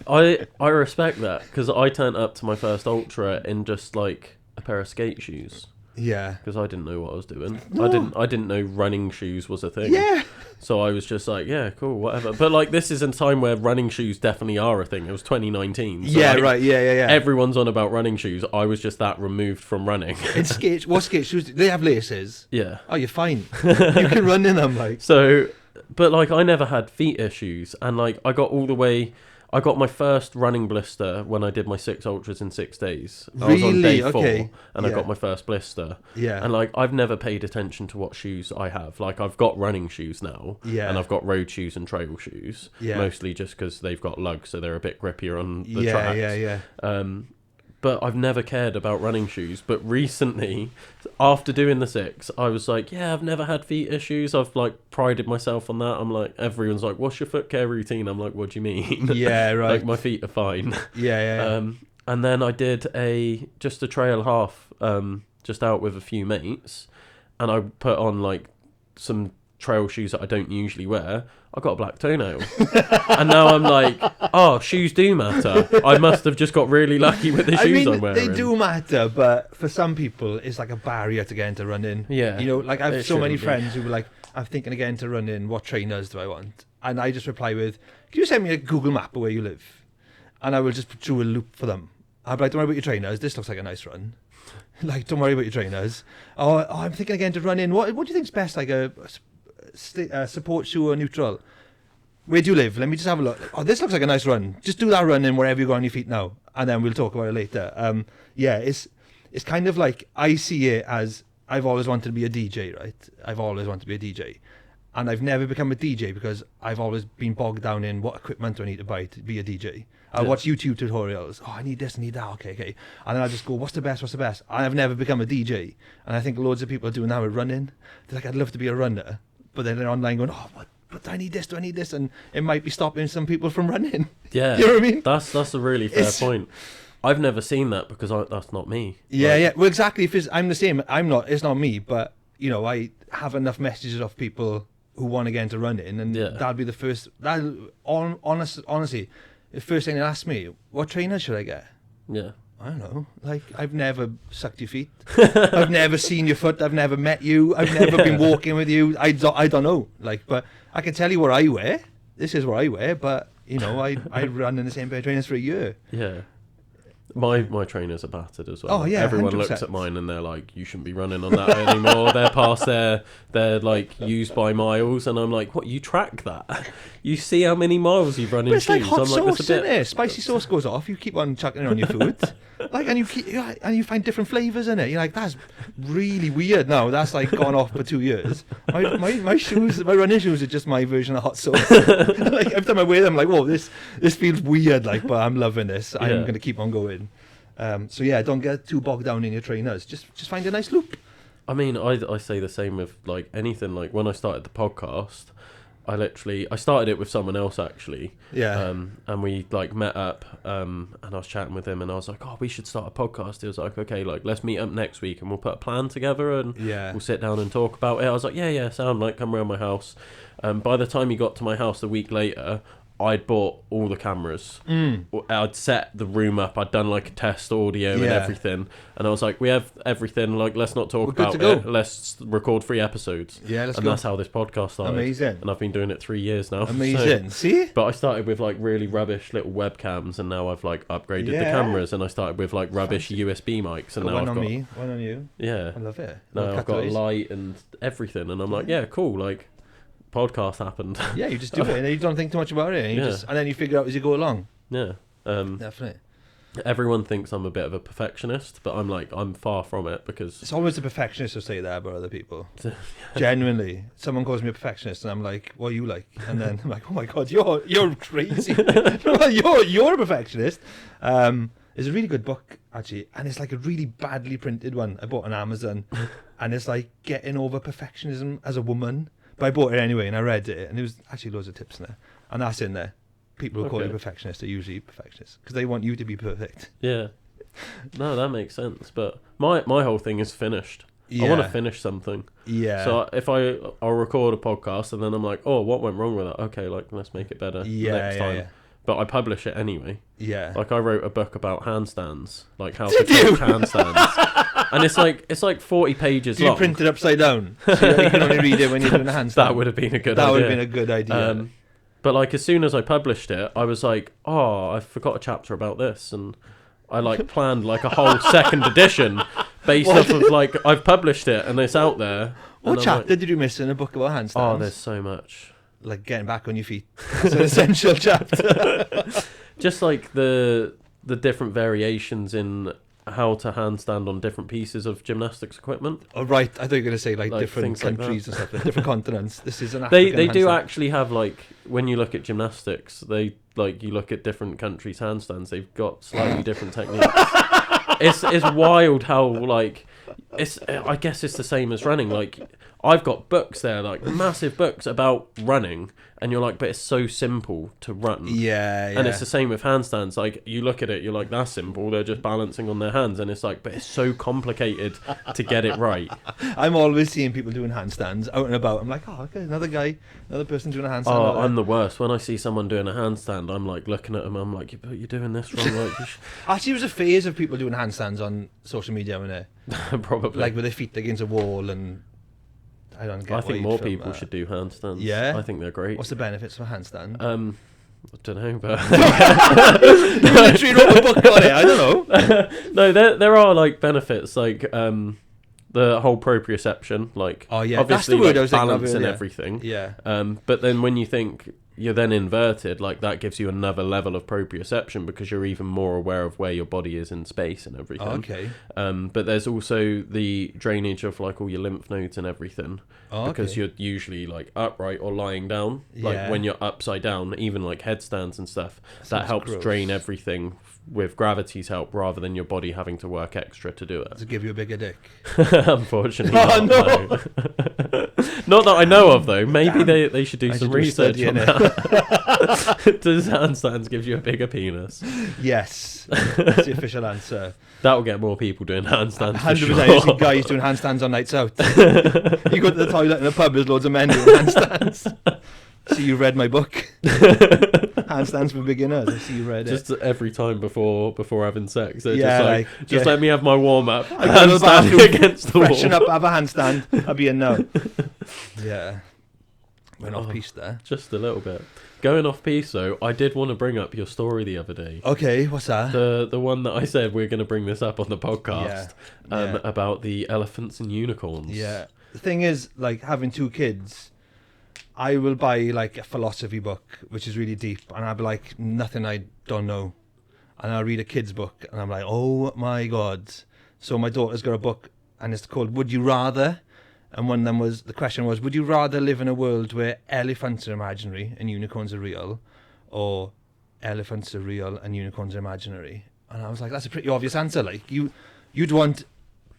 I respect that, because I turned up to my first ultra in just like a pair of skate shoes, Yeah. because I didn't know what I was doing. No. I didn't know running shoes was a thing. Yeah. So I was just like, yeah, cool, whatever. But like, this is a time where running shoes definitely are a thing. It was 2019. So Yeah, like, right. Yeah. Everyone's on about running shoes. I was just that removed from running. In skate, what skate shoes? They have laces. Yeah. Oh, you're fine. You can run in them, like. So, but like, I never had feet issues, and like, I got my first running blister when I did my 6 ultras in 6 days. I was on day Really? 4, Okay. and I Yeah. got my first blister. Yeah. And like, I've never paid attention to what shoes I have. Like, I've got running shoes now, Yeah. and I've got road shoes and trail shoes. Yeah. Mostly just because they've got lugs, so they're a bit grippier on the Yeah, tracks. yeah. But I've never cared about running shoes. But recently, after doing the 6, I was like, yeah, I've never had feet issues. I've like prided myself on that. I'm like, everyone's like, what's your foot care routine? I'm like, what do you mean? Yeah, right. Like, my feet are fine. Yeah. And then I did just a trail half, just out with a few mates, and I put on like some trail shoes that I don't usually wear. I got a black toenail. And now I'm like, oh, shoes do matter. I must have just got really lucky with the shoes I'm wearing. they do matter, but for some people, it's like a barrier to get into running. Yeah. Like I have It so many shouldn't be. friends who were like, I'm thinking of getting into running. What trainers do I want? And I just reply with, can you send me a Google map of where you live? And I will just do a loop for them. I'll be like, don't worry about your trainers. This looks like a nice run. Like, don't worry about your trainers. Oh, I'm thinking again to run in. What do you think's best? Like a support shoe or neutral? Where do you live? Let me just have a look. Oh, this looks like a nice run. Just do that run in wherever you go on your feet now, and then we'll talk about it later. Yeah, it's kind of like, I see it as, I've always wanted to be a DJ, right? I've always wanted to be a DJ, And I've never become a DJ because I've always been bogged down in what equipment do I need to buy to be a DJ. I watch YouTube tutorials. Oh, I need this, I need that. Okay. And then I just go, what's the best? And I've never become a DJ. And I think loads of people are doing that with running. They're like, I'd love to be a runner. But then they're online going, oh, but I need this? And it might be stopping some people from running. Yeah. You know what I mean? That's a really fair point. I've never seen that because that's not me. Yeah. Well, exactly. I'm the same. It's not me. But, you know, I have enough messages of people who want to get into running. And that'd be the first. Honestly, the first thing they ask me, what trainer should I get? Yeah. I don't know. Like, I've never sucked your feet. I've never seen your foot. I've never met you. I've never been walking with you. I don't know. Like, but I can tell you what I wear. This is what I wear. But, you know, I run in the same pair of trainers for a year. Yeah. My trainers are battered as well. Oh, yeah, everyone 100%. looks at mine and they're like, you shouldn't be running on that anymore. They're past they're like used by miles, and I'm like, what, you track that? You see how many miles you've run in But it's like shoes? hot I'm like, sauce, isn't it? Spicy sauce goes off. You keep on chucking it on your food, like, and you find different flavors in it. You're like, that's really weird. Now that's like gone off for 2 years. My shoes, my running shoes are just my version of hot sauce. Like every time I wear them, I'm like, whoa, this feels weird. Like, but I'm loving this. I'm gonna keep on going. So yeah, don't get too bogged down in your trainers. Just find a nice loop. I mean, I say the same with like anything. Like when I started the podcast, I started it with someone else actually. Yeah. And we like met up. And I was chatting with him, and I was like, oh, we should start a podcast. He was like, okay, like let's meet up next week, and we'll put a plan together, and we'll sit down and talk about it. I was like, yeah, sound like come around my house. By the time he got to my house a week later, I'd bought all the cameras. I'd set the room up. I'd done like a test audio and everything. And I was like, we have everything. Like, let's not talk about it. Let's record 3 episodes. Yeah, let's go. And that's how this podcast started. Amazing. And I've been doing it 3 years now. Amazing. See? But I started with like really rubbish little webcams, and now I've like upgraded the cameras. And I started with like rubbish USB mics, and now one I've on got me, one on you. Yeah. I love it. Now I've got a light and everything, and I'm like, yeah, cool. Like, podcast happened. Yeah, you just do it, and you don't think too much about it, and then you figure out as you go along. Yeah. Definitely. Everyone thinks I'm a bit of a perfectionist, but I'm far from it, because It's always the perfectionist who say that about other people. Genuinely, someone calls me a perfectionist, and I'm like, "What are you like?" And then I'm like, "Oh my god, you're crazy. you're a perfectionist." It's a really good book actually, and it's like a really badly printed one. I bought on Amazon, and it's like getting over perfectionism as a woman. But I bought it anyway, and I read it, and there was actually loads of tips in there, and that's in there. People who call you perfectionists are usually perfectionists because they want you to be perfect. Yeah. No, that makes sense. But my whole thing is finished. I want to finish something. Yeah. So if I'll record a podcast, and then I'm like, oh, what went wrong with that? Okay, like let's make it better next time. Yeah. But I publish it anyway. Yeah. Like I wrote a book about handstands, like how to coach handstands. And it's like 40 pages long. Do you print it upside down? So you can only read it when you're doing a handstand? That would have been a good idea. That would have been a good idea. But like as soon as I published it, I was like, oh, I forgot a chapter about this, and I like planned like a whole second edition based off of like I've published it and it's out there. What chapter did you miss in a book about handstands? Oh, there's so much. Like getting back on your feet. That's an essential chapter. Just like the different variations in how to handstand on different pieces of gymnastics equipment. Oh right, I thought you were going to say like different countries and stuff, like different continents. This is an African They do actually have like when you look at gymnastics, they like you look at different countries' handstands. They've got slightly different techniques. It's wild how like I guess it's the same as running. Like I've got books there, like massive books about running, and you're like, but it's so simple to run. Yeah. And it's the same with handstands. Like you look at it, you're like, that's simple. They're just balancing on their hands, and it's like, but it's so complicated to get it right. I'm always seeing people doing handstands out and about. I'm like, oh, okay, another person doing a handstand. Oh, I'm the worst. When I see someone doing a handstand, I'm like looking at them. I'm like, you're doing this wrong. Like, actually, there was a phase of people doing handstands on social media, wasn't there? Probably. Like with their feet against a wall and. I think more people should do handstands. Yeah, I think they're great. What's the benefits of a handstand? I don't know, but you literally wrote a book on it. I don't know. No, there are like benefits, like the whole proprioception, like obviously that's the word, like, I was balance thinking of, and everything. Yeah. But then when you think you're then inverted, like that gives you another level of proprioception because you're even more aware of where your body is in space and everything. Okay. But there's also the drainage of like all your lymph nodes and everything, because Okay. you're usually like upright or lying down. Like Yeah. when you're upside down, even like headstands and stuff, that Sounds helps gross. drain everything with gravity's help rather than your body having to work extra to do it. To give you a bigger dick. Unfortunately, Oh, not, no. no. Not that I know of, though. Maybe they should do I some should do research study on in that. Does handstands give you a bigger penis? Yes. That's the official answer. That will get more people doing handstands. 100%. For You see sure. guys doing handstands on nights out. You go to the toilet in a pub, there's loads of men doing handstands. See, you read my book. Handstands for beginners. I see you read Just it. every time before having sex, they're Yeah, just like, yeah. let me have my warm up. I go to the bathroom, Handstand against the freshen wall. up, have a handstand. I'll be in now. Yeah. Went off Oh. piece there. Just a little bit. Going off piece though, I did want to bring up your story the other day. Okay, what's that? The one that I said we're going to bring this up on the podcast Yeah. about the elephants and unicorns. Yeah. The thing is, like, having two kids, I will buy, like, a philosophy book, which is really deep, and I'll be like, nothing I don't know. And I'll read a kid's book, and I'm like, oh my God. So my daughter's got a book, and it's called Would You Rather? And one of them was, the question was, would you rather live in a world where elephants are imaginary and unicorns are real, or elephants are real and unicorns are imaginary? And I was like, that's a pretty obvious answer. Like, you'd want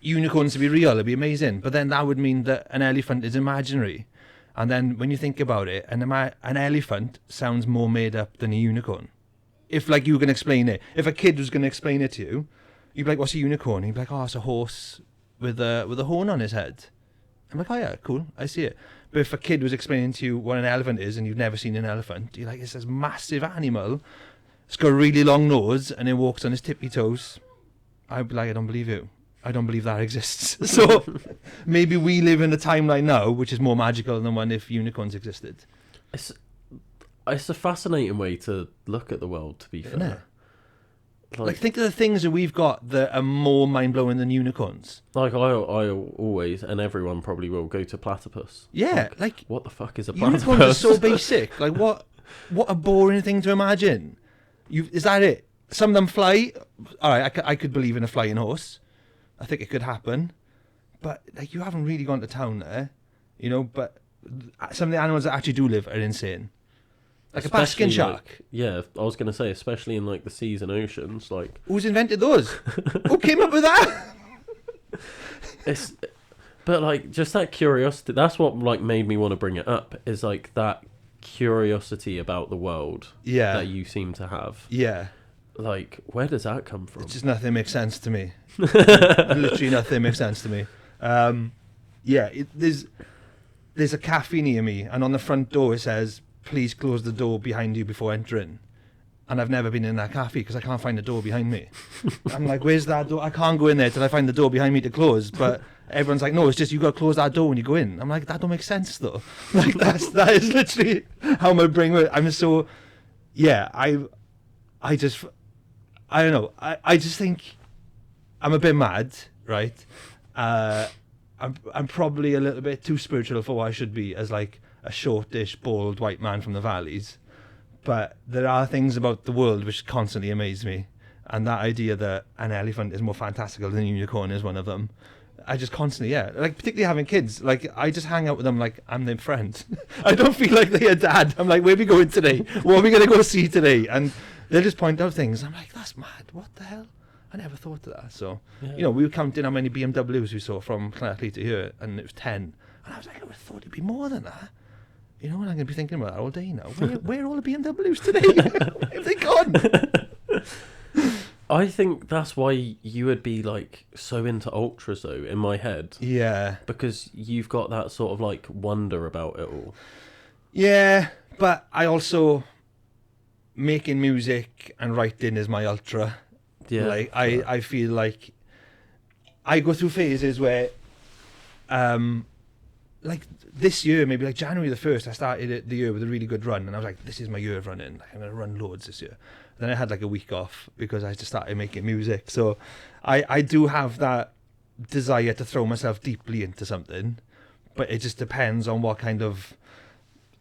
unicorns to be real, it'd be amazing. But then that would mean that an elephant is imaginary. And then when you think about it, an elephant sounds more made up than a unicorn. If, like, you can explain it. If a kid was going to explain it to you, you'd be like, what's a unicorn? And you'd be like, oh, it's a horse with a horn on his head. I'm like, oh yeah, cool, I see it. But if a kid was explaining to you what an elephant is and you've never seen an elephant, you're like, it's this massive animal. It's got a really long nose and it walks on its tippy toes. I'd be like, I don't believe you. I don't believe that exists. So maybe we live in a timeline now which is more magical than one if unicorns existed. It's a fascinating way to look at the world, to be Isn't it? fair. Like, think of the things that we've got that are more mind-blowing than unicorns. Like I always, and everyone probably will, go to platypus. Yeah, like What the fuck is a platypus? unicorns are so basic. Like, what a boring thing to imagine. Is that it? Some of them fly. All right, I could believe in a flying horse. I think it could happen. But, like, you haven't really gone to town there, you know. But some of the animals that actually do live are insane. Like a basking Especially, shark. like, yeah, I was going to say, especially in like the seas and oceans, like Who's invented those? Who came up with that? it's, but like just that curiosity. That's what like made me want to bring it up. Is like that curiosity about the world Yeah. that you seem to have. Yeah. Like, where does that come from? It's just nothing makes sense to me. Literally nothing makes sense to me. Yeah, there's a cafe near me, and on the front door it says, please close the door behind you before entering. And I've never been in that cafe because I can't find the door behind me. I'm like, where's that door? I can't go in there till I find the door behind me to close. But everyone's like, no, it's just you got to close that door when you go in. I'm like, that don't make sense though. Like that is literally how my brain works. I'm so, yeah, I don't know. I just think I'm a bit mad, right? I'm probably a little bit too spiritual for what I should be as like a shortish, bald white man from the valleys. But there are things about the world which constantly amaze me. And that idea that an elephant is more fantastical than a unicorn is one of them. I just constantly, yeah. Like, particularly having kids, like, I just hang out with them like I'm their friend. I don't feel like they're dad. I'm like, where are we going today? What are we going to go see today? And they'll just point out things. I'm like, that's mad. What the hell? I never thought of that. So, Yeah. you know, we were counting how many BMWs we saw from Clanackley to here, and it was 10. And I was like, I would have thought it'd be more than that. You know, and I'm going to be thinking about that all day now. Where are all the BMWs today? Where have they gone? I think that's why you would be like so into ultras though, in my head, Yeah. because you've got that sort of like wonder about it all. Yeah, but I also, making music and writing is my ultra. Yeah, Like, I feel like I go through phases where, like this year, maybe like January the 1st, I started the year with a really good run, and I was like, this is my year of running. Like, I'm going to run loads this year. Then I had like a week off because I just started making music. So I do have that desire to throw myself deeply into something, but it just depends on what kind of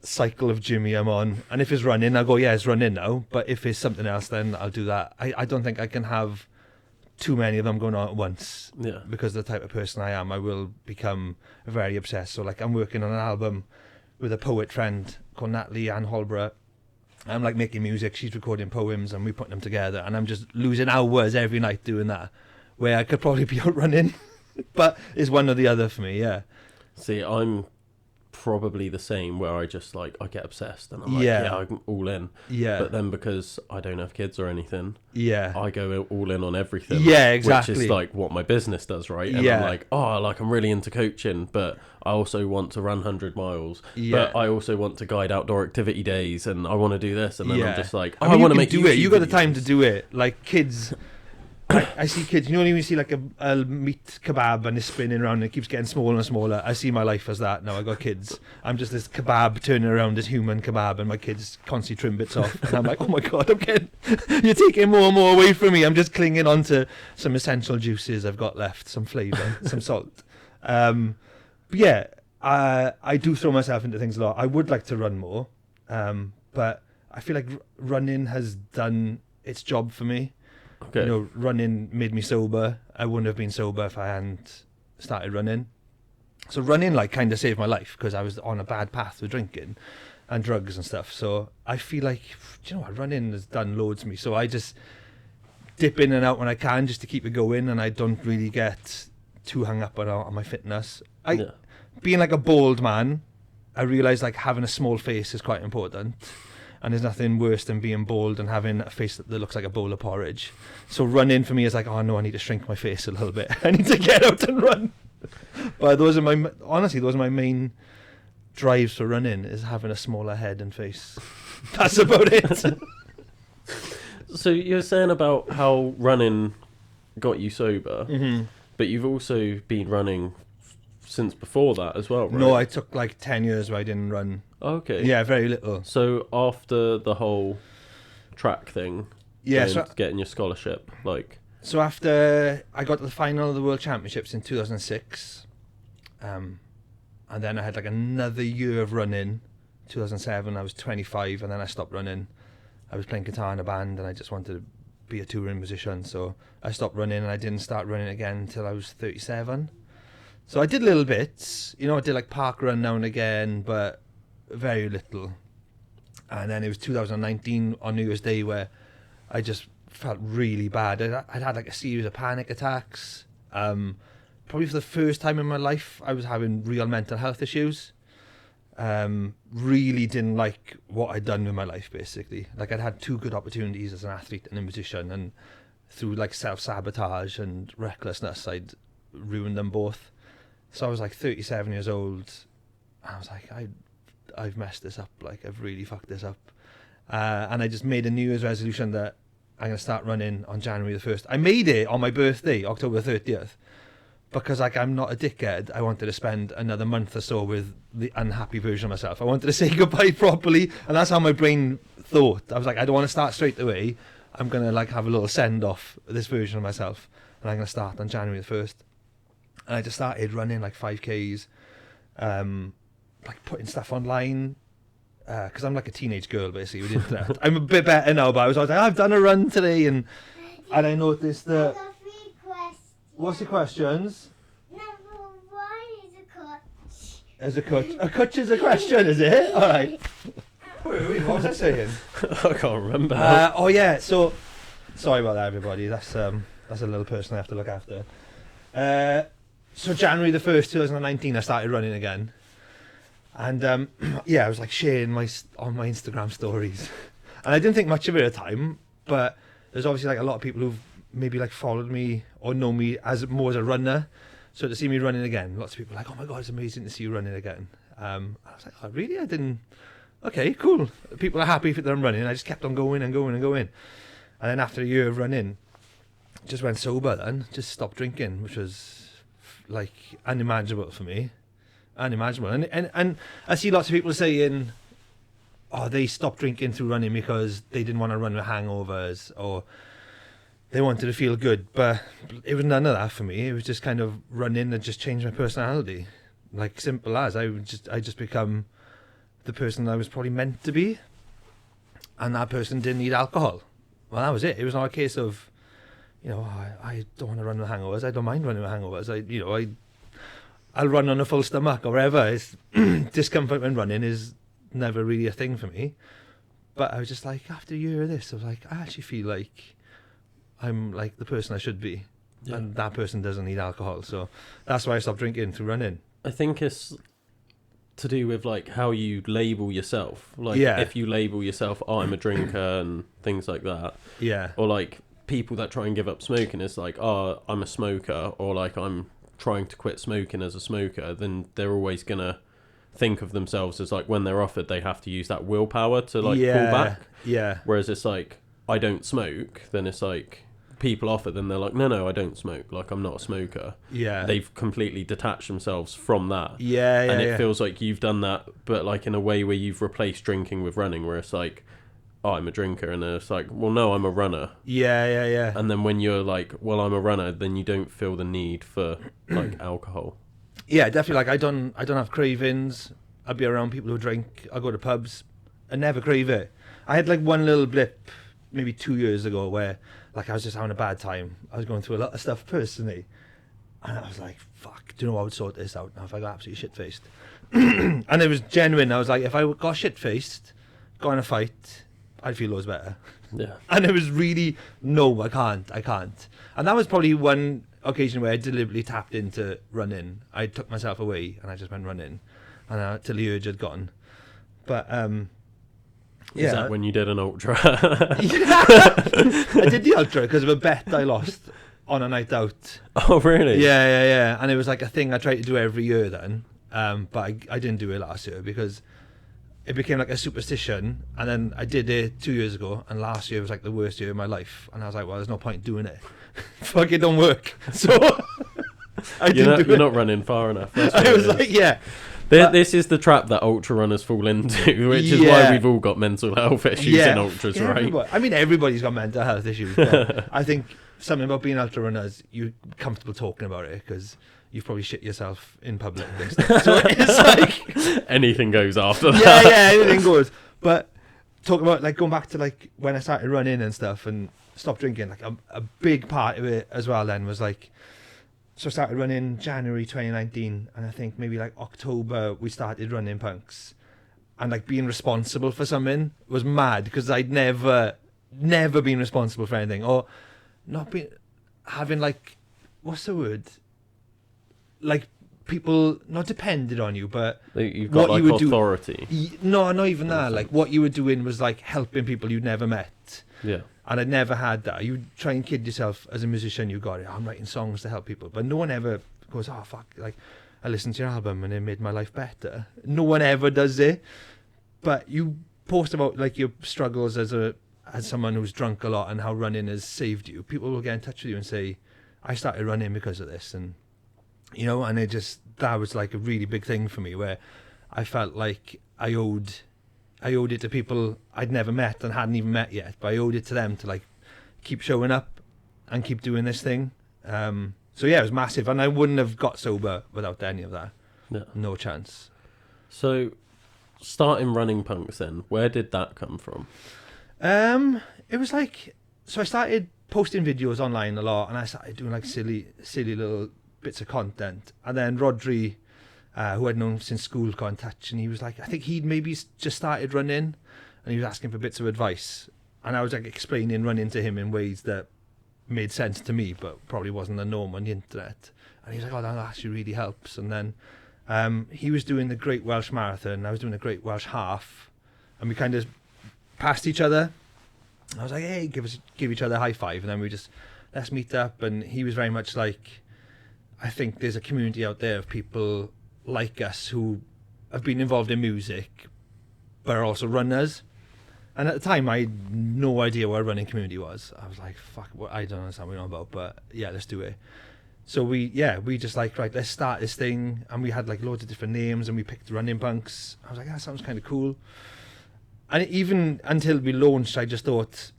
cycle of Jimmy I'm on. And if it's running, I'll go, yeah, it's running now. But if it's something else, then I'll do that. I don't think I can have too many of them going on at once. Yeah. Because of the type of person I am, I will become very obsessed. So like I'm working on an album with a poet friend called Natalie Ann Holborough. I'm like making music, she's recording poems and we putting them together, and I'm just losing hours every night doing that, where I could probably be out running. But it's one or the other for me, yeah. See, I'm probably the same, where I just like, I get obsessed and I'm like, Yeah. yeah, I'm all in. Yeah. But then because I don't have kids or anything, Yeah. I go all in on everything. Yeah, exactly. Which is like what my business does, right? And Yeah. I'm like, oh, like I'm really into coaching, but I also want to run 100 miles. Yeah. But I also want to guide outdoor activity days, and I want to do this. And then I'm just like, oh, I mean, I want to you make can do it. YouTube You got the time to videos. do it. Like kids, I see kids. You know when you see like a meat kebab and it's spinning around and it keeps getting smaller and smaller. I see my life as that now. I got kids. I'm just this kebab turning around, this human kebab, and my kids constantly trim bits off. And I'm like, oh my god, I'm getting, you're taking more and more away from me. I'm just clinging on to some essential juices I've got left, some flavour, some salt. But yeah, I do throw myself into things a lot. I would like to run more, but I feel like running has done its job for me. Okay. You know, running made me sober. I wouldn't have been sober if I hadn't started running. So running like kind of saved my life because I was on a bad path with drinking and drugs and stuff. So I feel like, do you know what, running has done loads for me. So I just dip in and out when I can just to keep it going, and I don't really get too hung up on my fitness. Yeah. Being like a bald man, I realise like having a small face is quite important. And there's nothing worse than being bald and having a face that looks like a bowl of porridge. So running for me is like, oh no, I need to shrink my face a little bit. I need to get out and run. But those are my main drives for running, is having a smaller head and face. That's about it. So you're saying about how running got you sober, Mm-hmm. but you've also been running since before that as well, right? No, I took like 10 years where I didn't run. Okay. Yeah, very little. So after the whole track thing, Yeah, going so to getting your scholarship, like, So after I got to the final of the World Championships in 2006, and then I had like another year of running. 2007, I was 25, and then I stopped running. I was playing guitar in a band, and I just wanted to be a touring musician. So I stopped running, and I didn't start running again until I was 37. So I did little bits, you know, I did like park run now and again, but very little. And then it was 2019 on New Year's Day where I just felt really bad. I'd had like a series of panic attacks. Probably for the first time in my life, I was having real mental health issues. Really didn't like what I'd done with my life, basically. Like I'd had two good opportunities as an athlete and a musician, and through like self-sabotage and recklessness, I'd ruined them both. So I was like 37 years old, and I was like, I've messed this up. Like I've really fucked this up. And I just made a New Year's resolution that I'm going to start running on January the 1st. I made it on my birthday, October 30th, because like I'm not a dickhead. I wanted to spend another month or so with the unhappy version of myself. I wanted to say goodbye properly, and that's how my brain thought. I was like, I don't want to start straight away. I'm going to like have a little send off of this version of myself, and I'm going to start on January the 1st. And I just started running like 5Ks, like putting stuff online, because I'm like a teenage girl basically with the internet. I'm a bit better now, but I was like, I've done a run today, and I noticed I that. got 3 questions. What's your questions? Number 1 is a coach. As a coach. A coach is a question, is it? All right. Wait, what was I saying? I can't remember. Oh yeah. So sorry about that, everybody. That's a little person I have to look after. So January the 1st, 2019, I started running again, and yeah, I was like sharing on my Instagram stories, and I didn't think much of it at the time, but there's obviously like a lot of people who've maybe like followed me or know me as more as a runner, so to see me running again, lots of people were like, oh my god, it's amazing to see you running again. I was like, oh really? I didn't. Okay, cool. People are happy that I'm running. I just kept on going and going and going, and then after a year of running, just went sober. Then just stopped drinking, which was like unimaginable for me, unimaginable. And I see lots of people saying, oh, they stopped drinking through running because they didn't want to run with hangovers or they wanted to feel good, but it was none of that for me. It was just kind of running and just changed my personality, like simple as. I just become the person I was probably meant to be, and that person didn't need alcohol. Well, that was it. It was not a case of, I don't want to run with hangovers. I don't mind running with hangovers. I'll run on a full stomach or whatever. It's discomfort when running is never really a thing for me. But I was just like, after a year of this, I was like, I actually feel like I'm like the person I should be. Yeah. And that person doesn't need alcohol. So that's why I stopped drinking through running. I think it's to do with like how you label yourself. Like if you label yourself, I'm a drinker and things like that. Yeah. Or like people that try and give up smoking is like, oh, I'm a smoker, or like I'm trying to quit smoking as a smoker. Then they're always gonna think of themselves as like, when they're offered, they have to use that willpower to like pull back. Yeah. Whereas it's like, I don't smoke, then it's like people offer, then they're like, no, I don't smoke, like I'm not a smoker. Yeah. They've completely detached themselves from that. Yeah. And it feels like you've done that, but like in a way where you've replaced drinking with running, where it's like, oh, I'm a drinker, and then it's like, well, no, I'm a runner. Yeah. And then when you're like, well, I'm a runner, then you don't feel the need for like alcohol. Yeah, definitely. Like I don't have cravings. I'd be around people who drink. I go to pubs. I never crave it. I had like one little blip maybe 2 years ago where like I was just having a bad time. I was going through a lot of stuff personally, and I was like, fuck, do you know what, I would sort this out now if I got absolutely shit-faced. And it was genuine. I was like, if I got shit-faced, got in a fight, I'd feel loads better. Yeah. And it was really, no, I can't. And that was probably one occasion where I deliberately tapped into running. I took myself away and I just went running, and till the urge had gone. But Is that when you did an ultra? Yeah. I did the ultra because of a bet I lost on a night out. Oh, really? Yeah. And it was like a thing I tried to do every year then. But I didn't do it last year because it became like a superstition. And then I did it 2 years ago, and last year was like the worst year of my life. And I was like, well, there's no point doing it. Fuck, it don't work. So you're not running far enough. I was like, yeah. This is the trap that ultra runners fall into, which is why we've all got mental health issues in ultras, right? I mean, everybody's got mental health issues. But I think something about being ultra runners, you're comfortable talking about it because you've probably shit yourself in public and stuff. So it's like anything goes after that. Yeah, anything goes. But talking about like going back to like when I started running and stuff and stopped drinking, like a big part of it as well then was like, so I started running January 2019, and I think maybe like October we started running punks, and like being responsible for something was mad because I'd never been responsible for anything, or not been having like, what's the word, like people not depended on you, but you've got like authority. No, not even that. Like what you were doing was like helping people you'd never met. Yeah. And I'd never had that. You try and kid yourself as a musician, you got it. I'm writing songs to help people. But no one ever goes, oh, fuck, like, I listened to your album and it made my life better. No one ever does it. But you post about, like, your struggles as someone who's drunk a lot and how running has saved you. People will get in touch with you and say, I started running because of this. And, and that was, like, a really big thing for me where I felt like I owed it to people I'd never met and hadn't even met yet, but I owed it to them to like keep showing up and keep doing this thing. So yeah, it was massive, and I wouldn't have got sober without any of that. Yeah. No chance. So starting running punks then, where did that come from? It was like, so I started posting videos online a lot, and I started doing like silly little bits of content, and then Rodri, who I'd known since school, got in touch, and he was like, I think he'd maybe just started running, and he was asking for bits of advice, and I was like explaining running to him in ways that made sense to me, but probably wasn't the norm on the internet. And he was like, oh, that actually really helps. And then he was doing the Great Welsh Marathon, and I was doing the Great Welsh Half, and we kind of passed each other. I was like, hey, give each other a high five, and then we just, let's meet up. And he was very much like, I think there's a community out there of people like us who have been involved in music but are also runners. And at the time I had no idea what a running community was. I was like, fuck, I don't understand what you're on about, but yeah, let's do it. So we just like, right, let's start this thing. And we had like loads of different names, and we picked running punks. I was like, that sounds kind of cool. And even until we launched, I just thought,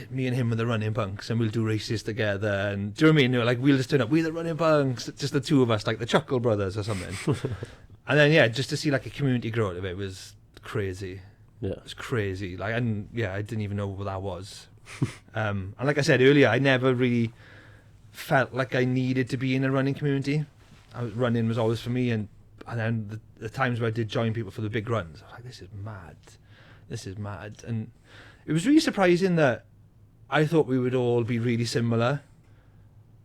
me and him are the running punks, and we'll do races together. And do you know what I mean? They were like, we'll just turn up, we're the running punks, just the two of us, like the Chuckle Brothers or something. And then, yeah, just to see like a community grow out of it was crazy. Yeah. It was crazy. Like, and I didn't even know what that was. And like I said earlier, I never really felt like I needed to be in a running community. Running was always for me, and then the times where I did join people for the big runs, I was like, this is mad. And it was really surprising that I thought we would all be really similar,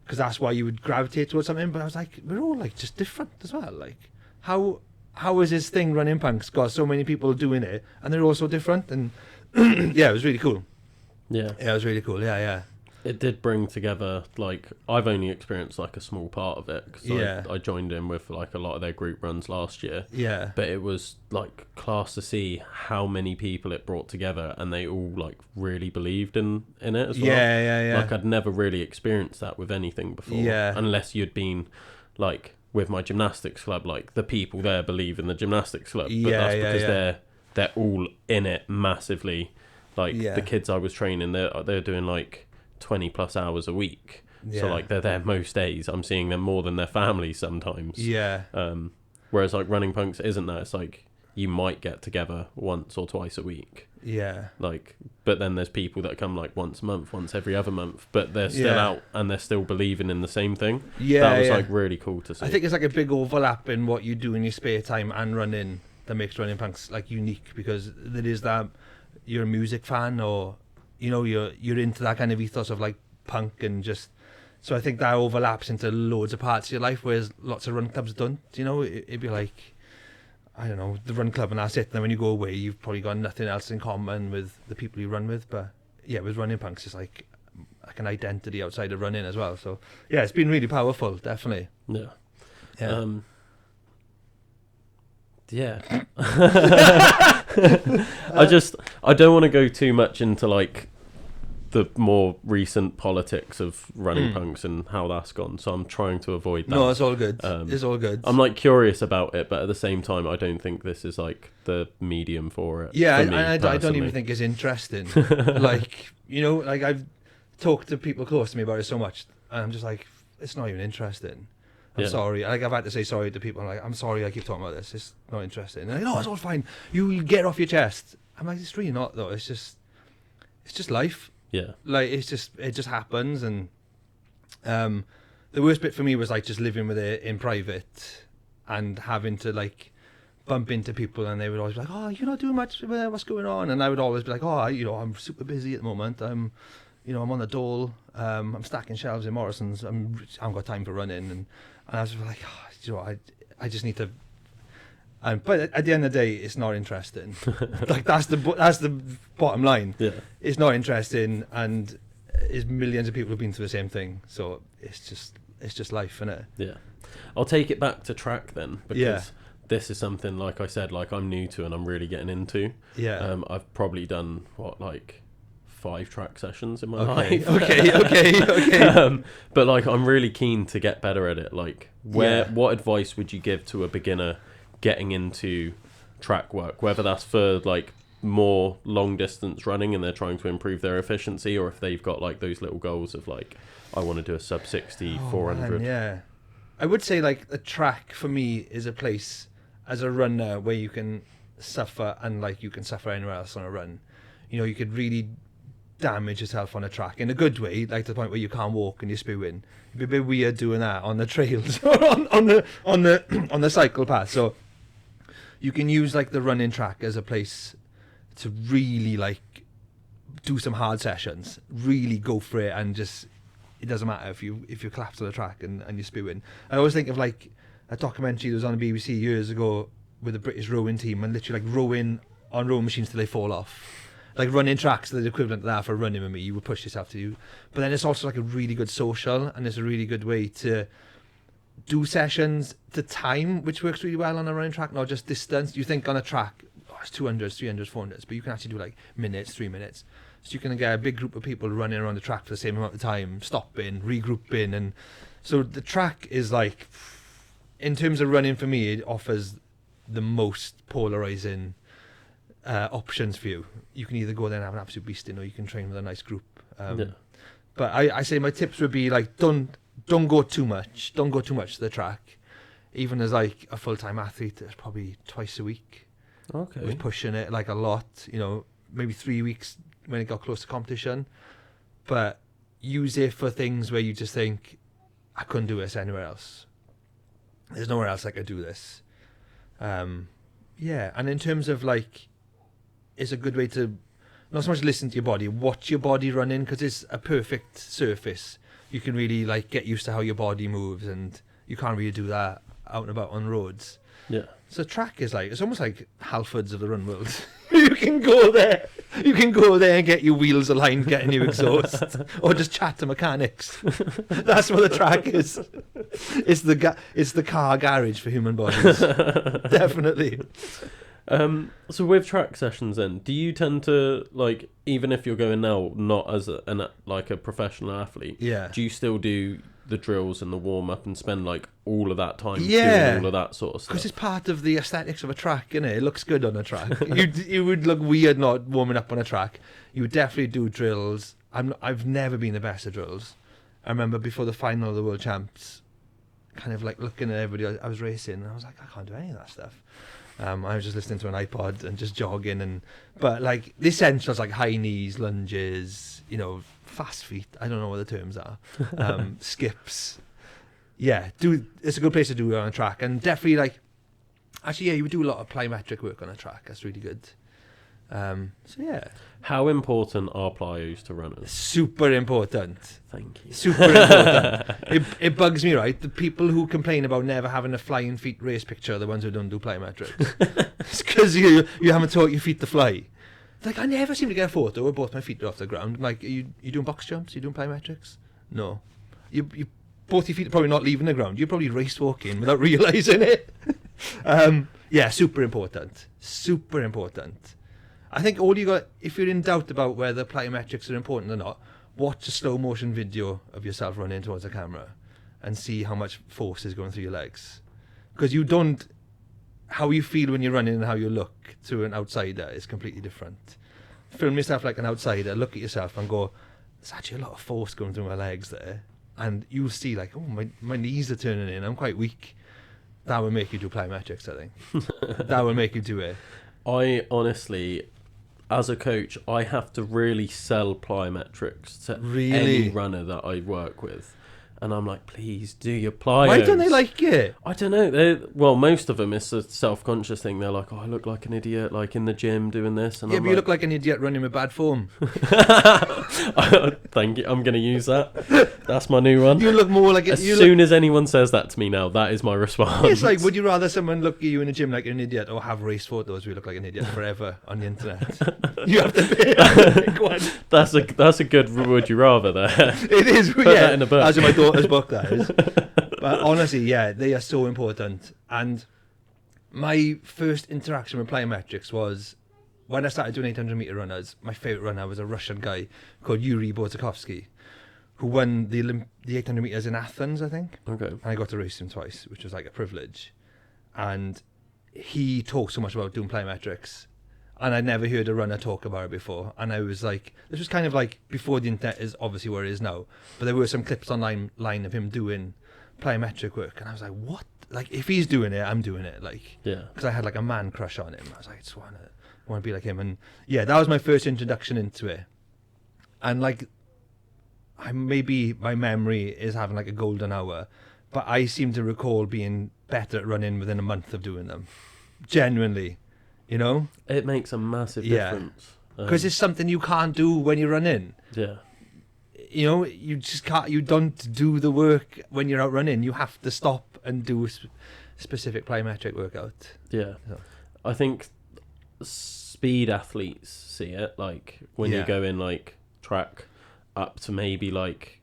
because that's why you would gravitate towards something. But I was like, we're all like just different as well. Like, how is this thing Running Punk's got so many people doing it, and they're all so different? And yeah, it was really cool. Yeah, it was really cool. Yeah. It did bring together, like, I've only experienced like a small part of it, because I joined in with like a lot of their group runs last year. Yeah, but it was like class to see how many people it brought together, and they all like really believed in it as well. Yeah. Like, I'd never really experienced that with anything before, unless you'd been like with my gymnastics club, like the people there believe in the gymnastics club, but that's because they're all in it massively. Like, the kids I was training, they're doing like 20 plus hours a week, so like they're there most days. I'm seeing them more than their families sometimes. Whereas like Running Punks isn't that. It's like you might get together once or twice a week, like, but then there's people that come like once a month, once every other month, but they're still out and they're still believing in the same thing. That was like really cool to see. I think it's like a big overlap in what you do in your spare time and running that makes Running Punks like unique, because there is that you're a music fan, or you're into that kind of ethos of like punk, and just, so I think that overlaps into loads of parts of your life, whereas lots of run clubs don't. It'd be like, I don't know, the run club and that's it, and then when you go away you've probably got nothing else in common with the people you run with. But yeah, with Running Punks it's like an identity outside of running as well. So yeah, it's been really powerful, definitely. I don't want to go too much into like the more recent politics of Running Punks and how that's gone, so I'm trying to avoid that. No, it's all good. It's all good. I'm like curious about it, but at the same time I don't think this is like the medium for it. I don't even think it's interesting. Like, like I've talked to people close to me about it so much, and I'm just like, it's not even interesting. I'm sorry. Like, I've had to say sorry to people. I'm like, I'm sorry I keep talking about this. It's not interesting. And they're like, no, it's all fine. You get it off your chest. I'm like, it's really not though. It's just life. Yeah. Like, it just happens. And the worst bit for me was like just living with it in private and having to like bump into people, and they would always be like, oh, you're not doing much, what's going on? And I would always be like, oh, I'm super busy at the moment. I'm on the dole. I'm stacking shelves in Morrison's. I haven't got time for running. And I was like, I just need to. But at the end of the day, it's not interesting. Like, that's the bottom line. Yeah, it's not interesting, and there's millions of people who've been through the same thing. So it's just life, isn't it? Yeah, I'll take it back to track then, because this is something, like I said, like I'm new to and I'm really getting into. Yeah, I've probably done 5 track sessions in my life. Okay. But like, I'm really keen to get better at it. Like, what advice would you give to a beginner getting into track work, whether that's for like more long distance running and they're trying to improve their efficiency, or if they've got like those little goals of like, I want to do a sub 60 400? Man, I would say like the track for me is a place as a runner where you can suffer, and like you can suffer anywhere else on a run. You could really damage yourself on a track in a good way, like to the point where you can't walk and you're spewing. It'd be a bit weird doing that on the trails or on the cycle path. So you can use like the running track as a place to really like do some hard sessions, really go for it, and just, it doesn't matter if you collapse on the track and you're spewing. I always think of like a documentary that was on the BBC years ago with the British rowing team, and literally like rowing on rowing machines till they fall off. Like running tracks, the equivalent of that for running with me, you would push yourself to. But then it's also like a really good social, and it's a really good way to do sessions to time, which works really well on a running track, not just distance. You think on a track, it's 200s, 300s, 400s, but you can actually do like minutes, 3 minutes. So you can get a big group of people running around the track for the same amount of time, stopping, regrouping. And so the track is like, in terms of running for me, it offers the most polarizing options for you. You can either go there and have an absolute beasting, or you can train with a nice group. But I say my tips would be like, don't go too much. Don't go too much to the track. Even as like a full-time athlete, it's probably twice a week. I was Okay. pushing it like a lot, maybe 3 weeks when it got close to competition. But use it for things where you just think, I couldn't do this anywhere else. There's nowhere else I could do this. Yeah, and in terms of like, it's a good way to not so much listen to your body, watch your body running, because it's a perfect surface. You can really like get used to how your body moves, and you can't really do that out and about on roads. Yeah. So track is like, it's almost like Halfords of the run world. You can go there and get your wheels aligned, get a new exhaust, or just chat to mechanics. That's what the track is. It's the car garage for human bodies. Definitely. So with track sessions then, do you tend to, like, even if you're going now not as a professional athlete, Yeah. do you still do the drills and the warm up and spend like all of that time Yeah. doing all of that sort of stuff? Because it's part of the aesthetics of a track, innit? It looks good on a track. You would look weird not warming up on a track. You would definitely do drills. I've never been the best at drills. I remember before the final of the World Champs, kind of like looking at everybody I was racing, and I was like, I can't do any of that stuff. I was just listening to an iPod and just jogging, but like the essentials like high knees, lunges, fast feet. I don't know what the terms are. Skips. Yeah, it's a good place to do it on a track, and definitely like, actually, yeah, you would do a lot of plyometric work on a track. That's really good. So yeah, How important are plyos to runners? super important. Thank you. Super important. It bugs me, right? The people who complain about never having a flying feet race picture are the ones who don't do plyometrics. It's because you haven't taught your feet to fly. Like, I never seem to get a photo where both my feet are off the ground. Like, you doing box jumps? You doing plyometrics? No. You both your feet are probably not leaving the ground. You're probably race walking without realising it. Yeah, super important. Super important. I think all you got, if you're in doubt about whether plyometrics are important or not, watch a slow motion video of yourself running towards the camera and see how much force is going through your legs. Because how you feel when you're running and how you look to an outsider is completely different. Film yourself like an outsider, look at yourself and go, there's actually a lot of force going through my legs there. And you'll see like, oh, my knees are turning in, I'm quite weak. That will make you do plyometrics, I think. That will make you do it. I honestly, as a coach, I have to really sell plyometrics to any runner that I work with. And I'm like, please do your plyos. Why don't they like it? I don't know. Well, most of them, it's a self-conscious thing. They're like, oh, I look like an idiot, like in the gym doing this. And Yeah, I'm but you look like an idiot running with bad form. Thank you. I'm going to use that. That's my new one. You look more like As soon as anyone says that to me now, that is my response. It's like, would you rather someone look at you in the gym like an idiot, or have race photos where you look like an idiot forever on the internet? You have to pick one. That's a good would you rather there. It is, Put yeah. that in a book. As in my daughter's book, that is. But honestly, yeah, they are so important. And my first interaction with plyometrics was when I started doing 800-meter runners. My favourite runner was a Russian guy called Yuri Borzakovsky, who won the 800 meters in Athens, I think. Okay. And I got to race him twice, which was like a privilege. And he talked so much about doing plyometrics, and I'd never heard a runner talk about it before. And I was like, this was kind of like before the internet is obviously where it is now, but there were some clips online of him doing plyometric work, and I was like, what? Like, if he's doing it, I'm doing it. Like, Yeah. because I had like a man crush on him. I was like, I just want to be like him. And yeah, that was my first introduction into it. And like, maybe my memory is having like a golden hour, but I seem to recall being better at running within a month of doing them. Genuinely, It makes a massive Yeah. difference. because it's something you can't do when you run in. Yeah. You just can't. You don't do the work when you're out running. You have to stop and do a specific plyometric workout. Yeah. So. I think speed athletes see it, like when you Yeah. go in like track up to maybe like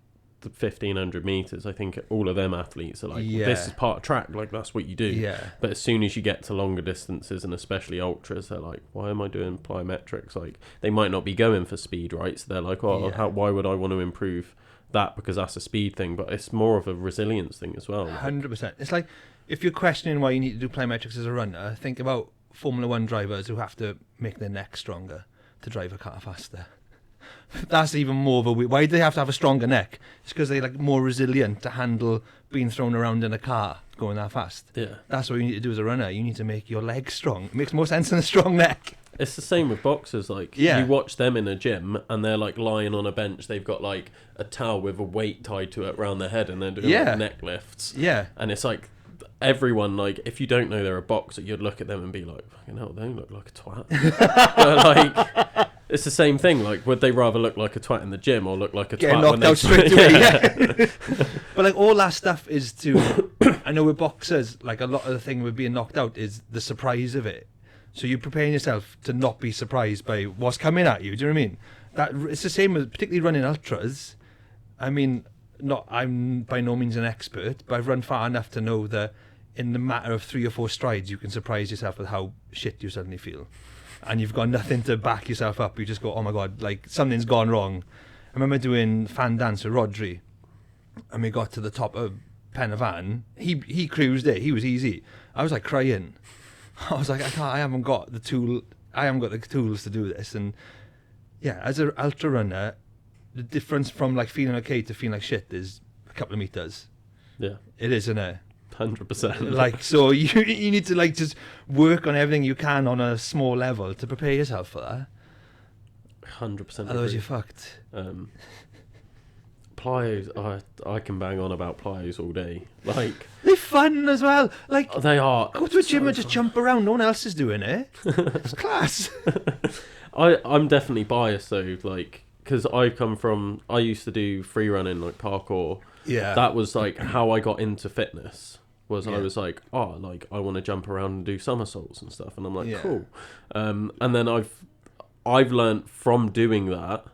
the 1500 meters. I think all of them athletes are like, Yeah. this is part of track, like that's what you do. Yeah. But as soon as you get to longer distances and especially ultras, they're like, why am I doing plyometrics? Like they might not be going for speed, right? So they're like, oh, Yeah. why would I want to improve that? Because that's a speed thing, but it's more of a resilience thing as well. 100%. It's like, if you're questioning why you need to do plyometrics as a runner, think about Formula 1 drivers who have to make their neck stronger to drive a car faster. That's even more of a why do they have to have a stronger neck? It's because they're like more resilient to handle being thrown around in a car. going that fast. Yeah. That's what you need to do as a runner. You need to make your legs strong. It makes more sense than a strong neck. It's the same with boxers. Like, Yeah. you watch them in a gym and they're like lying on a bench. They've got like a towel with a weight tied to it around their head, and they're doing like neck lifts. Yeah. And it's like everyone, like, if you don't know they're a boxer, you'd look at them and be like, fucking hell, they look like a twat. But like, it's the same thing. Like, would they rather look like a twat in the gym or look like a Getting twat knocked when out straight away. Yeah. But like all that stuff is to. I know with boxers, like a lot of the thing with being knocked out is the surprise of it. So you're preparing yourself to not be surprised by what's coming at you. Do you know what I mean? That it's the same with particularly running ultras. I mean, I'm by no means an expert, but I've run far enough to know that in the matter of 3 or 4 strides, you can surprise yourself with how shit you suddenly feel, and you've got nothing to back yourself up. You just go, oh my god, like something's gone wrong. I remember doing fan dance with Rodri, and we got to the top of Penavan. He cruised it. He was easy. I was like crying. I was like, I haven't got the tools to do this. And yeah, as an ultra runner, the difference from like feeling okay to feeling like shit is a couple of meters. Yeah. It is, isn't it? 100%. Like, so you need to like just work on everything you can on a small level to prepare yourself for that. 100%. Otherwise you're fucked. Plyos, I can bang on about plyos all day. Like, They're fun as well. Like, they are. go to a gym so and just fun. jump around. No one else is doing it. It's class. I'm definitely biased though, like, because I used to do free running, like parkour. Yeah. That was like how I got into fitness. Was I Yeah. was like, oh, like I want to jump around and do somersaults and stuff, and I'm like, Yeah. cool. And then I've learned from doing that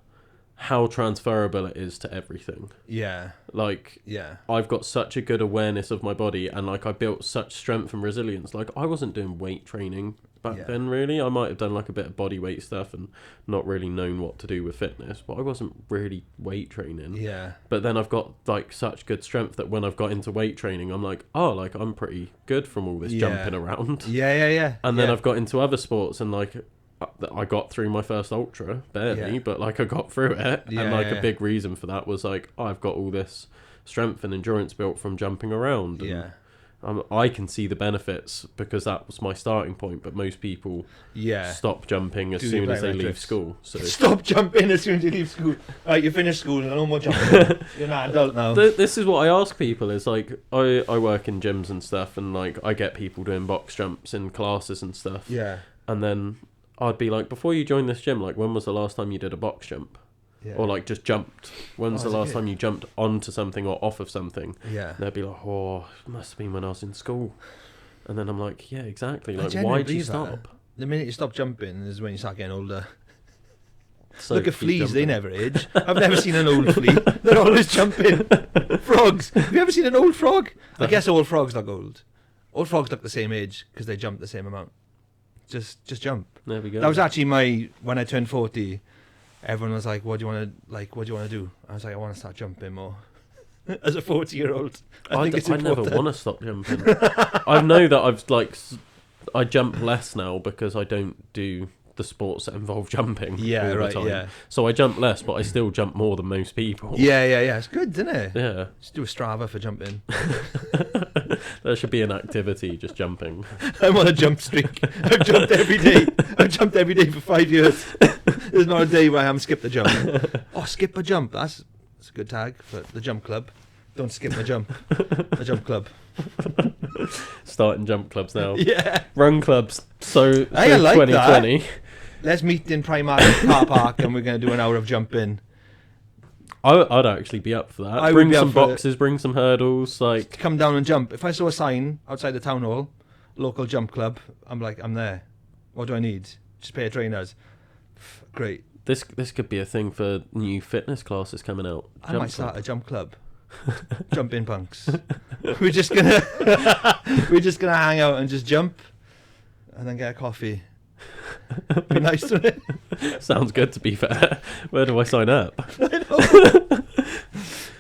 how transferable it is to everything. Yeah. Like, Yeah. I've got such a good awareness of my body, and like I built such strength and resilience. Like, I wasn't doing weight training back Yeah. then, really. I might have done like a bit of body weight stuff and not really known what to do with fitness, but I wasn't really weight training. Yeah. But then I've got like such good strength that when I've got into weight training, I'm like, oh, like I'm pretty good from all this Yeah. jumping around. Yeah. And then Yeah. I've got into other sports, and like I got through my first ultra barely, Yeah. but like I got through it. Yeah, And like yeah. a big reason for that was like, I've got all this strength and endurance built from jumping around. And Yeah. I can see the benefits because that was my starting point, but most people Yeah. stop jumping as Do soon the as they leave plyometrics. school. So Stop jumping as soon as you leave school. Right, you finish school and no more jumping. You're not an adult now. this is what I ask people is like, I work in gyms and stuff, and like I get people doing box jumps in classes and stuff. Yeah. And then I'd be like, before you joined this gym, like when was the last time you did a box jump? Yeah. Or like just jumped? When's Oh, the as a last kid. time you jumped onto something or off of something? Yeah. And they'd be like, oh, it must have been when I was in school. And then I'm like, yeah, exactly. I Like, genuinely why'd you believe that. stop? The minute you stop jumping is when you start getting older. So Look at keep fleas, they jumping. never age. I've never seen an old flea. They're always jumping. Frogs. Have you ever seen an old frog? I guess all frogs look old. Old frogs look the same age because they jump the same amount. Just jump. There we go. That was actually when I turned 40, everyone was like, what do you want to do? I was like, I want to start jumping more. As a 40-year-old, I think it's I never important. want to stop jumping. I know that I've like, I jump less now because I don't do the sports that involve jumping Yeah, all right, the time. yeah. So I jump less, but I still jump more than most people. Yeah. It's good, isn't it? Yeah. Just do a Strava for jumping. There should be an activity, just jumping. I'm on a jump streak. I've jumped every day. I've jumped every day for 5 years. There's not a day where I haven't skipped a jump. Oh, skip a jump. That's a good tag for the jump club. Don't skip a jump. The jump club. Starting jump clubs now. Yeah. Run clubs. So I like 2020. Let's meet in Primark car park and we're going to do an hour of jumping. I'd actually be up for that. I would Bring be up some for it. boxes, bring some hurdles. Like, Come down and jump. If I saw a sign outside the town hall, local jump club, I'm like, I'm there. What do I need? Just pay a trainers. Great. this could be a thing for new fitness classes coming out. I Jump might start club. a jump club. Jump in punks. We're just gonna hang out and just jump and then get a coffee. Be nice to it. Sounds good, to be fair. Where do I sign up?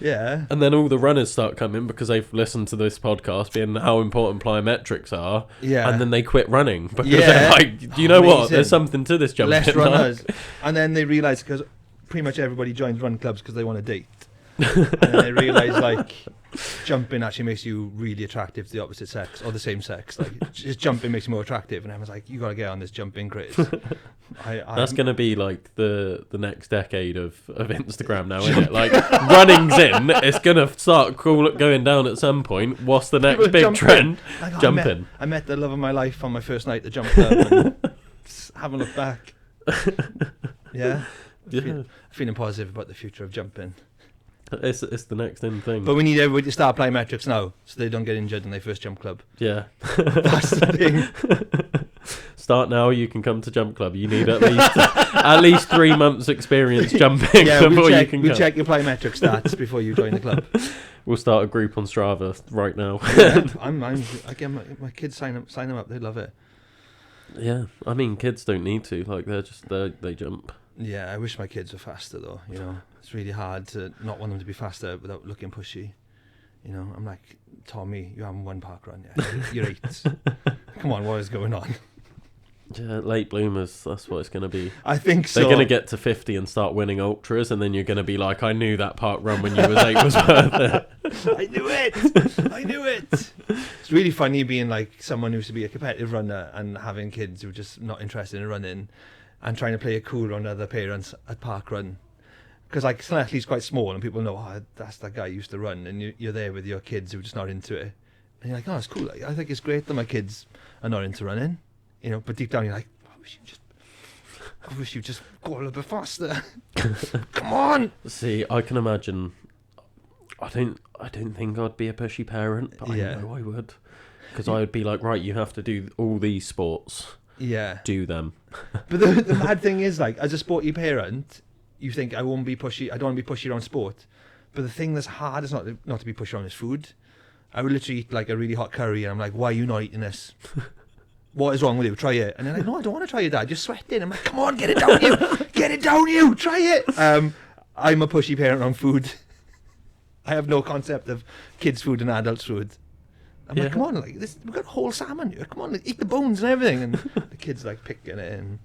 Yeah. And then all the runners start coming because they've listened to this podcast being how important plyometrics are. Yeah. And then they quit running because Yeah. they're like, do you know what? Amazing. There's something to this jumping. Less like." runners. And then they realise, because pretty much everybody joins run clubs because they want to date. And then I realised like jumping actually makes you really attractive to the opposite sex or the same sex. Like just jumping makes you more attractive. And I was like, you got to get on this jumping craze. That's going to be like the next decade of Instagram now, isn't it? Like running's in. It's going to start going down at some point. What's the next big jumping. trend? Like, Jumping. I met the love of my life on my first night at the jump club. And haven't looked back. Yeah. Feeling positive about the future of jumping. It's the next in thing. But we need everybody to start applying metrics now so they don't get injured in their first jump club. Yeah. That's the thing. Start now, you can come to jump club. You need at least 3 months experience jumping before you can we'll come. check your plyometric stats before you join the club. We'll start a group on Strava right now. Yeah, I get my kids sign them up. They love it. Yeah, I mean, kids don't need to. Like, they jump. Yeah, I wish my kids were faster though. You know, it's really hard to not want them to be faster without looking pushy. You know, I'm like, Tommy, you haven't won park run yet. You're 8. Come on, what is going on? Yeah, late bloomers, that's what it's going to be. I think so. They're going to get to 50 and start winning ultras, and then you're going to be like, I knew that park run when you was 8 was worth it. I knew it. It's really funny being like someone who used to be a competitive runner and having kids who are just not interested in running and trying to play it cool on other parents at park run. Because like Slentley's quite small and people know, oh, that's that guy who used to run, and you're there with your kids who are just not into it. And you're like, oh, it's cool. I think it's great that my kids are not into running. You know, but deep down you're like, I wish you just go a little bit faster. Come on. See, I can imagine. I don't think I'd be a pushy parent, but I know I would, because I would be like, right, you have to do all these sports. Yeah. Do them. But the mad thing is, like, as a sporty parent, you think I won't be pushy. I don't want to be pushy around sport. But the thing that's hard is not to be pushy around is food. I would literally eat like a really hot curry, and I'm like, why are you not eating this? What is wrong with you? Try it. And they're like, no, I don't want to try it, Dad. You're sweating. I'm like, come on, get it down you. Get it down you. Try it. I'm a pushy parent on food. I have no concept of kids' food and adults' food. I'm like, come on, like this. We've got whole salmon here. Come on, like, eat the bones and everything. And the kids like picking it in.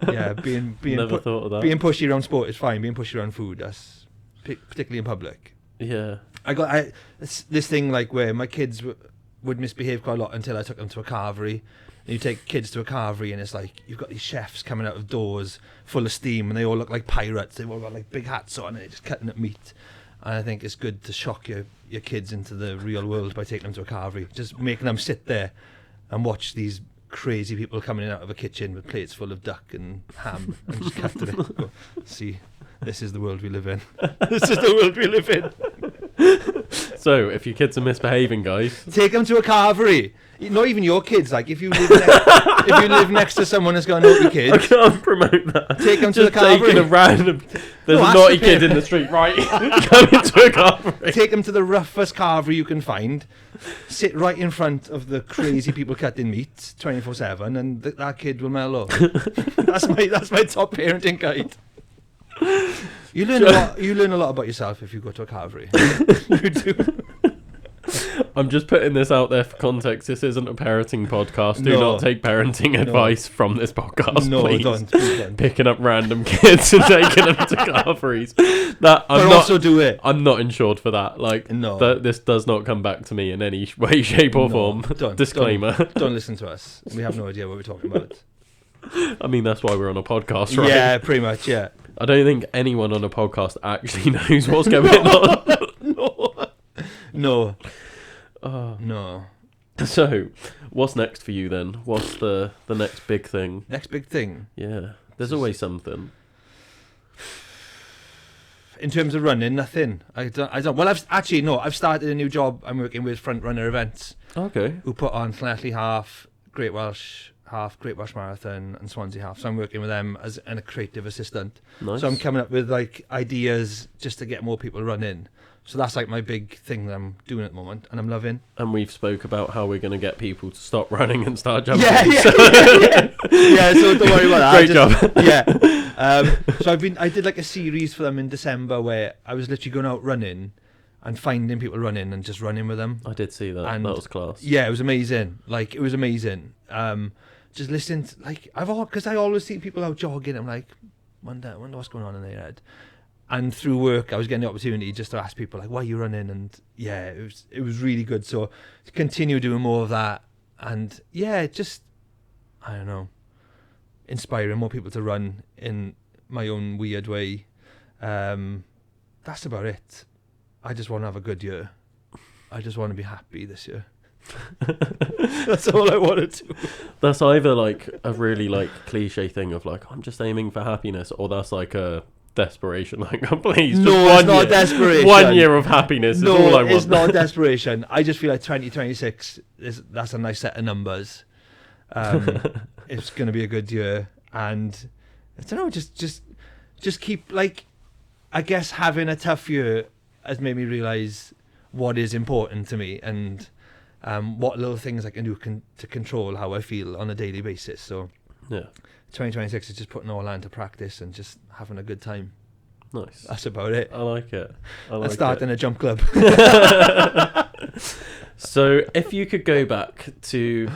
Yeah, being Never thought of that. Being pushy around sport is fine. Being pushy around food, that's particularly in public. Yeah. I got this thing like where my kids would misbehave quite a lot until I took them to a carvery. And you take kids to a carvery and it's like you've got these chefs coming out of doors full of steam and they all look like pirates. They've all got like big hats on and they're just cutting up meat. And I think it's good to shock your kids into the real world by taking them to a carvery. Just making them sit there and watch these crazy people coming in out of a kitchen with plates full of duck and ham and just cutting it. Go, see, this is the world we live in. This is the world we live in. So, if your kids are misbehaving, guys, take them to a carvery. Not even your kids. Like if you live next to someone that's got naughty kids, I can't promote that. Take them to the carvery. Taking a random. There's a naughty kid in the street, right? Coming to a carvery. Take them to the roughest carvery you can find. Sit right in front of the crazy people cutting meat 24/7, and that kid will mellow. That's my top parenting guide. You learn a lot about yourself if you go to a carvery. You do. I'm just putting this out there for context. This isn't a parenting podcast. Do not take parenting advice from this podcast, please. Don't. Picking up random kids and taking them to carveries. Also do it. I'm not insured for that. Like, this does not come back to me in any way, shape, or form. Disclaimer. Don't listen to us. We have no idea what we're talking about. I mean, that's why we're on a podcast, right? Yeah, pretty much, yeah. I don't think anyone on a podcast actually knows what's going on. No. No. So, what's next for you then? What's the next big thing? Next big thing? Yeah. There's always something. In terms of running, nothing. I don't. Well, I've started a new job. I'm working with Front Runner Events. Okay. Who put on Llanelli Half, Great Welsh Half, Great Welsh Marathon, and Swansea Half. So I'm working with them as a creative assistant. Nice. So I'm coming up with like ideas just to get more people running. So that's like my big thing that I'm doing at the moment, and I'm loving. And we've spoke about how we're going to get people to stop running and start jumping. Yeah. Yeah, so don't worry about that. Great job. Yeah. So I did like a series for them in December where I was literally going out running and finding people running and just running with them. I did see that. And that was class. Yeah, it was amazing. Like, it was amazing. Just listening to, like, because I always see people out jogging. I'm like, wonder what's going on in their head. And through work, I was getting the opportunity just to ask people like, "Why are you running?" And yeah, it was really good. So to continue doing more of that, and yeah, just I don't know, inspiring more people to run in my own weird way. That's about it. I just want to have a good year. I just want to be happy this year. That's all I want to do. That's either like a really like cliche thing of like I'm just aiming for happiness, or that's like a desperation. Like, please, just No, it's not desperation. 1 year of happiness is all I want. It's not desperation. I just feel like 2026 that's a nice set of numbers. It's going to be a good year, and I don't know, just keep like, I guess having a tough year has made me realise what is important to me, and what little things I can do to control how I feel on a daily basis. So Yeah, 2026 is just putting all that into practice and just having a good time. nice. That's about it. I like it. Let's start in a jump club. So if you could go back to,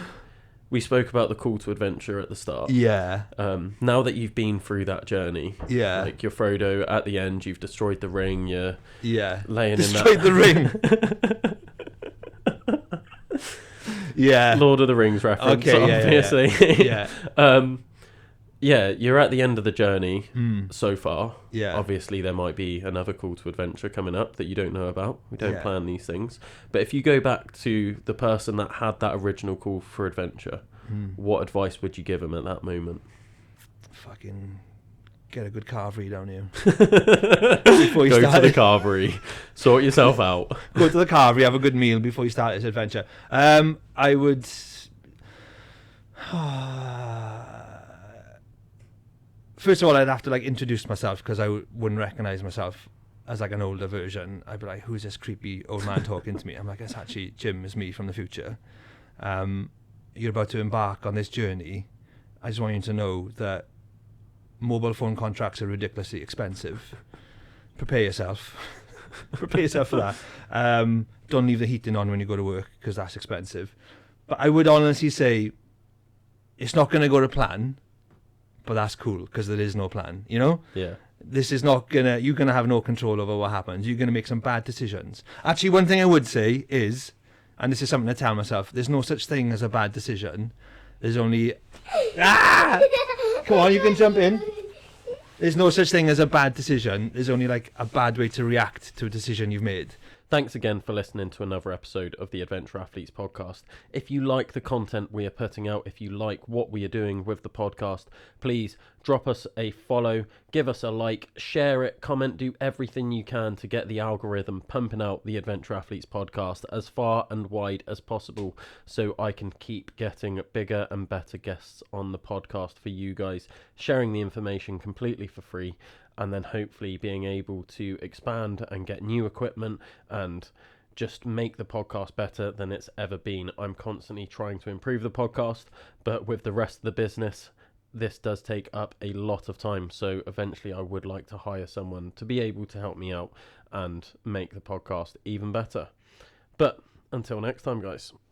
we spoke about the call to adventure at the start. Yeah. Now that you've been through that journey, Yeah. like you're Frodo at the end, you've destroyed the ring, you're Yeah. laying Destroyed in the ring. Yeah. that Lord of the Rings reference, Okay, yeah, obviously. Yeah. Yeah, you're at the end of the journey Mm. so far. Yeah. Obviously, there might be another call to adventure coming up that you don't know about. We don't Yeah. plan these things. But if you go back to the person that had that original call for adventure, what advice would you give them at that moment? Fucking get a good carvery down here. Before you Go to start the it. carvery, sort yourself out. Go to the carvery, have a good meal before you start this adventure. I would. First of all, I'd have to like introduce myself, because I wouldn't recognise myself as like an older version. I'd be like, "Who's this creepy old man talking to me?" I'm like, "It's actually Jim, is me from the future. You're about to embark on this journey. I just want you to know that mobile phone contracts are ridiculously expensive. Prepare yourself. Prepare yourself for that. Don't leave the heating on when you go to work, because that's expensive." But I would honestly say it's not going to go to plan, but that's cool, because there is no plan, you know? Yeah. This is not gonna, you're gonna have no control over what happens. You're gonna make some bad decisions. Actually, one thing I would say is, and this is something to tell myself, there's no such thing as a bad decision. There's only, come on, you can jump in. There's no such thing as a bad decision. There's only like a bad way to react to a decision you've made. Thanks again for listening to another episode of the Adventure Athletes podcast. If you like the content we are putting out, if you like what we are doing with the podcast, please drop us a follow, give us a like, share it, comment, do everything you can to get the algorithm pumping out the Adventure Athletes podcast as far and wide as possible, so I can keep getting bigger and better guests on the podcast for you guys, sharing the information completely for free, and then hopefully being able to expand and get new equipment and just make the podcast better than it's ever been. I'm constantly trying to improve the podcast, but with the rest of the business, this does take up a lot of time. So eventually I would like to hire someone to be able to help me out and make the podcast even better. But until next time, guys.